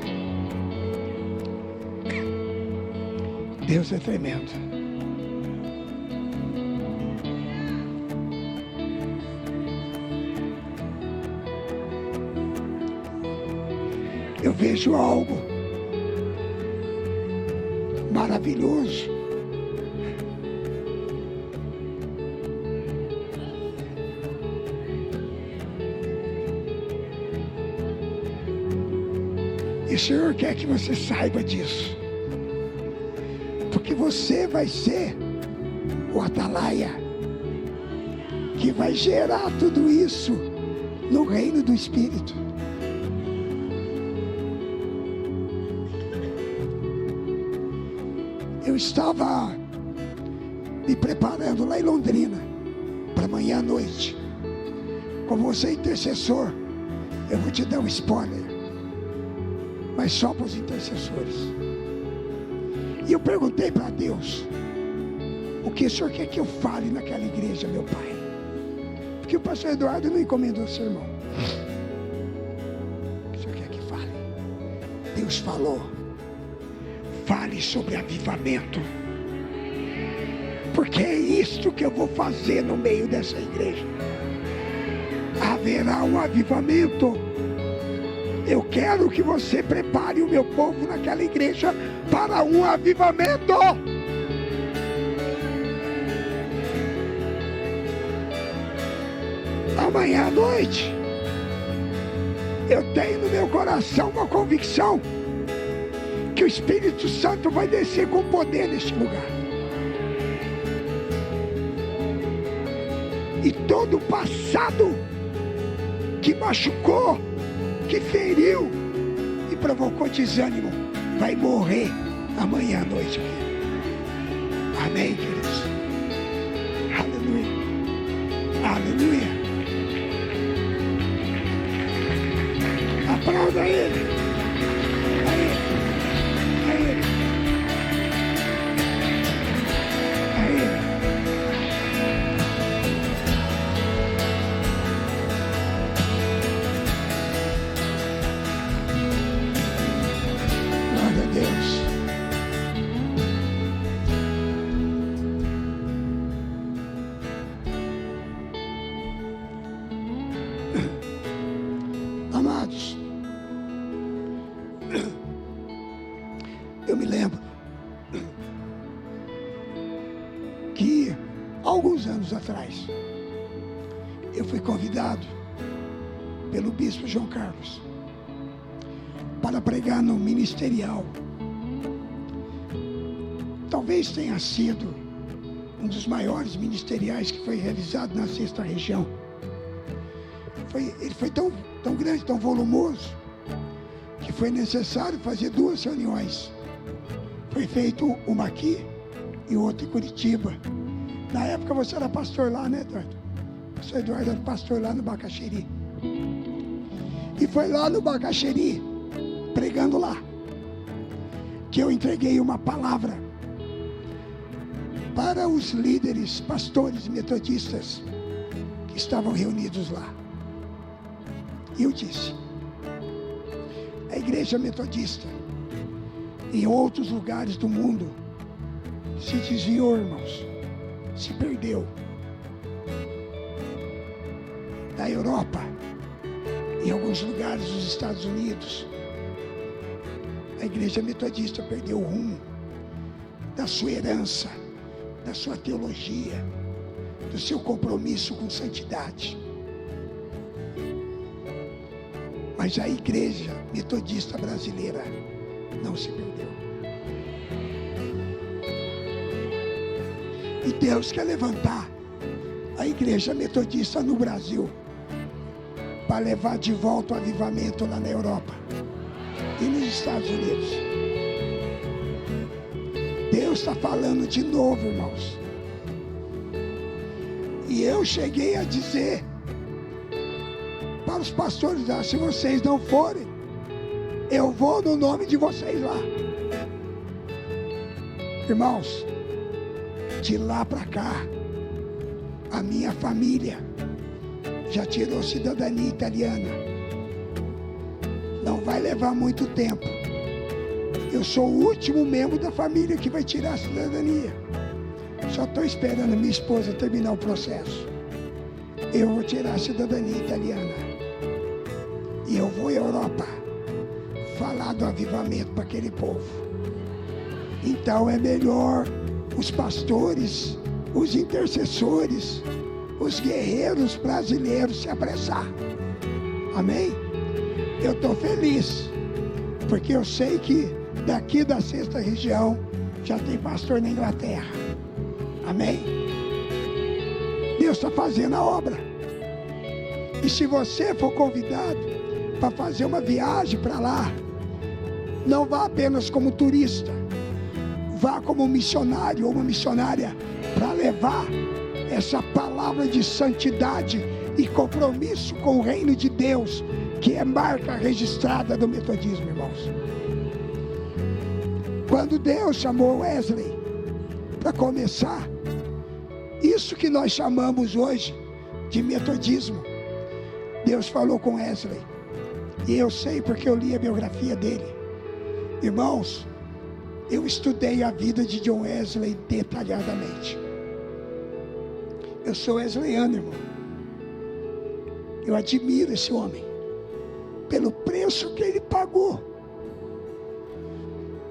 Deus é tremendo. Eu vejo algo maravilhoso. E o Senhor quer que você saiba disso. Porque você vai ser o atalaia que vai gerar tudo isso no reino do Espírito. Eu estava me preparando lá em Londrina para amanhã à noite. Como você é intercessor, eu vou te dar um spoiler, mas só para os intercessores. E eu perguntei para Deus: o que o Senhor quer que eu fale naquela igreja, meu Pai? Porque o pastor Eduardo não encomendou o sermão. O que o Senhor quer que fale? Deus falou: fale sobre avivamento, porque é isto que eu vou fazer no meio dessa igreja. Haverá um avivamento. Eu quero que você prepare o meu povo naquela igreja para um avivamento. Amanhã à noite, eu tenho no meu coração uma convicção que o Espírito Santo vai descer com poder neste lugar. E todo o passado que machucou, que feriu e provocou desânimo, vai morrer amanhã à noite. Amém, queridos? Aleluia. Aleluia. Aplauda Ele. A Ele. A Ele. A Ele. Glória a Deus. Amados, eu me lembro que alguns anos atrás eu fui convidado pelo bispo João Carlos para pregar no ministerial. Talvez tenha sido um dos maiores ministeriais que foi realizado na 6ª região. Ele foi tão grande, tão volumoso, que foi necessário fazer 2 reuniões. Foi feito uma aqui e outra em Curitiba. Na época você era pastor lá, né, Eduardo? O pastor Eduardo era pastor lá no Bacaxeri. E foi lá no Bacaxeri, pregando lá, que eu entreguei uma palavra para os líderes, pastores metodistas que estavam reunidos lá. E eu disse: a igreja metodista em outros lugares do mundo se desviou, irmãos, se perdeu. Na Europa, em alguns lugares dos Estados Unidos, A igreja metodista perdeu o rumo da sua herança, da sua teologia, do seu compromisso com santidade. Mas a igreja metodista brasileira não se perdeu. E Deus quer levantar a igreja metodista no Brasil para levar de volta o avivamento lá na Europa e nos Estados Unidos. Deus está falando de novo, irmãos. E eu cheguei a dizer para os pastores: se vocês não forem, eu vou no nome de vocês lá. Irmãos, de lá para cá, a minha família já tirou cidadania italiana. Não vai levar muito tempo. Eu sou o último membro da família que vai tirar a cidadania. Só estou esperando a minha esposa terminar o processo. Eu vou tirar a cidadania italiana. E eu vou à Europa falar do avivamento para aquele povo. Então é melhor os pastores, os intercessores, os guerreiros brasileiros se apressar. Amém? Eu estou feliz, porque eu sei que daqui da 6ª região já tem pastor na Inglaterra. Amém? Deus está fazendo a obra. E se você for convidado para fazer uma viagem para lá, não vá apenas como turista, vá como um missionário ou uma missionária para levar essa palavra de santidade e compromisso com o reino de Deus, que é marca registrada do metodismo, irmãos. Quando Deus chamou Wesley para começar isso que nós chamamos hoje de metodismo, Deus falou com Wesley, e eu sei porque eu li a biografia dele. Irmãos, eu estudei a vida de John Wesley detalhadamente. Eu sou wesleyano, irmão. Eu admiro esse homem pelo preço que ele pagou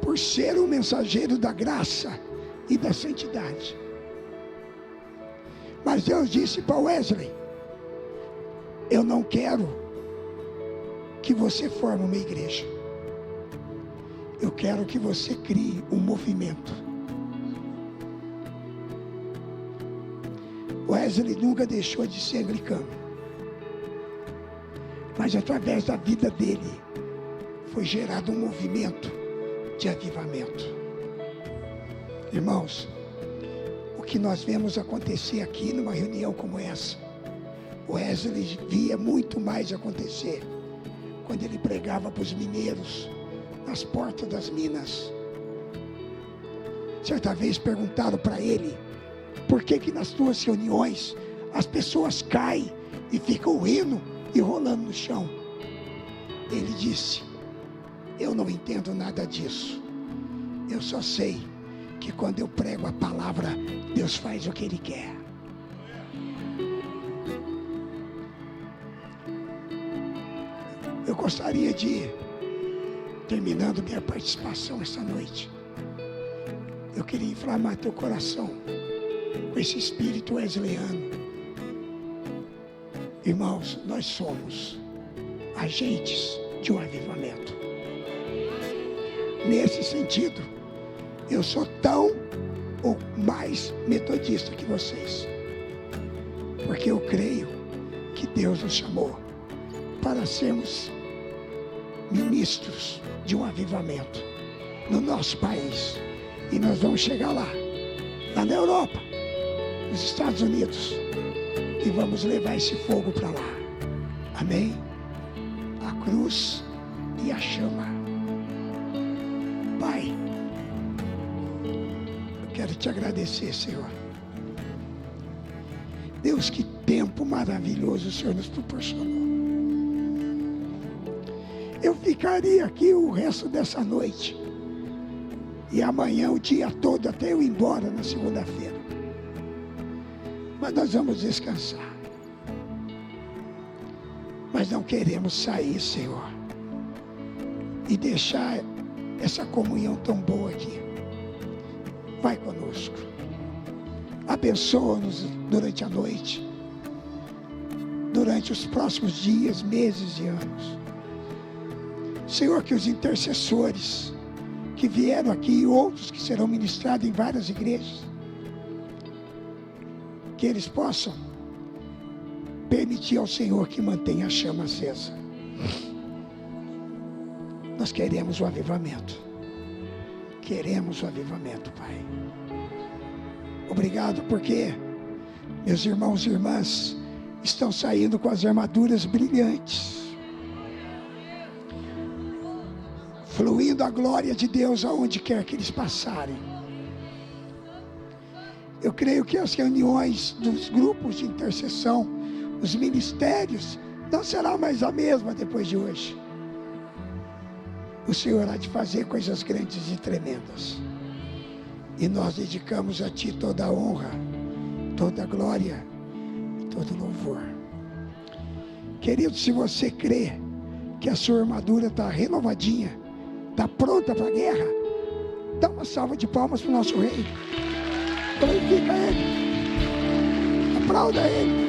por ser um mensageiro da graça e da santidade. Mas Deus disse para Wesley: eu não quero que você forme uma igreja. Eu quero que você crie um movimento. Wesley nunca deixou de ser anglicano, mas através da vida dele foi gerado um movimento de avivamento. Irmãos, o que nós vemos acontecer aqui numa reunião como essa, Wesley via muito mais acontecer quando ele pregava para os mineiros nas portas das minas. Certa vez perguntaram para ele: por que nas tuas reuniões as pessoas caem e ficam rindo e rolando no chão? Ele disse: eu não entendo nada disso. Eu só sei que quando eu prego a palavra, Deus faz o que Ele quer. Eu gostaria de, terminando minha participação esta noite, eu queria inflamar teu coração com esse espírito wesleyano. Irmãos, nós somos agentes de um avivamento. Nesse sentido, eu sou tão ou mais metodista que vocês, porque eu creio que Deus nos chamou para sermos ministros de um avivamento no nosso país, e nós vamos chegar lá na Europa, nos Estados Unidos, e vamos levar esse fogo para lá. Amém? A cruz e a chama. Pai, eu quero te agradecer, Senhor. Deus, que tempo maravilhoso o Senhor nos proporcionou. Eu ficaria aqui o resto dessa noite e amanhã o dia todo até eu ir embora na segunda-feira. Mas nós vamos descansar. Mas não queremos sair, Senhor, e deixar essa comunhão tão boa aqui. Vai conosco. Abençoa-nos durante a noite, durante os próximos dias, meses e anos. Senhor, que os intercessores que vieram aqui e outros que serão ministrados em várias igrejas, que eles possam permitir ao Senhor que mantenha a chama acesa. Nós queremos o avivamento. Queremos o avivamento, Pai. Obrigado porque meus irmãos e irmãs estão saindo com as armaduras brilhantes, fluindo a glória de Deus aonde quer que eles passarem. Eu creio que as reuniões dos grupos de intercessão, os ministérios, não será mais a mesma depois de hoje. O Senhor há de fazer coisas grandes e tremendas. E nós dedicamos a Ti toda a honra, toda a glória, todo o louvor. Querido, se você crê que a sua armadura está renovadinha, está pronta para a guerra, dá uma salva de palmas para o nosso rei. Glorifica Ele. Aplauda Ele.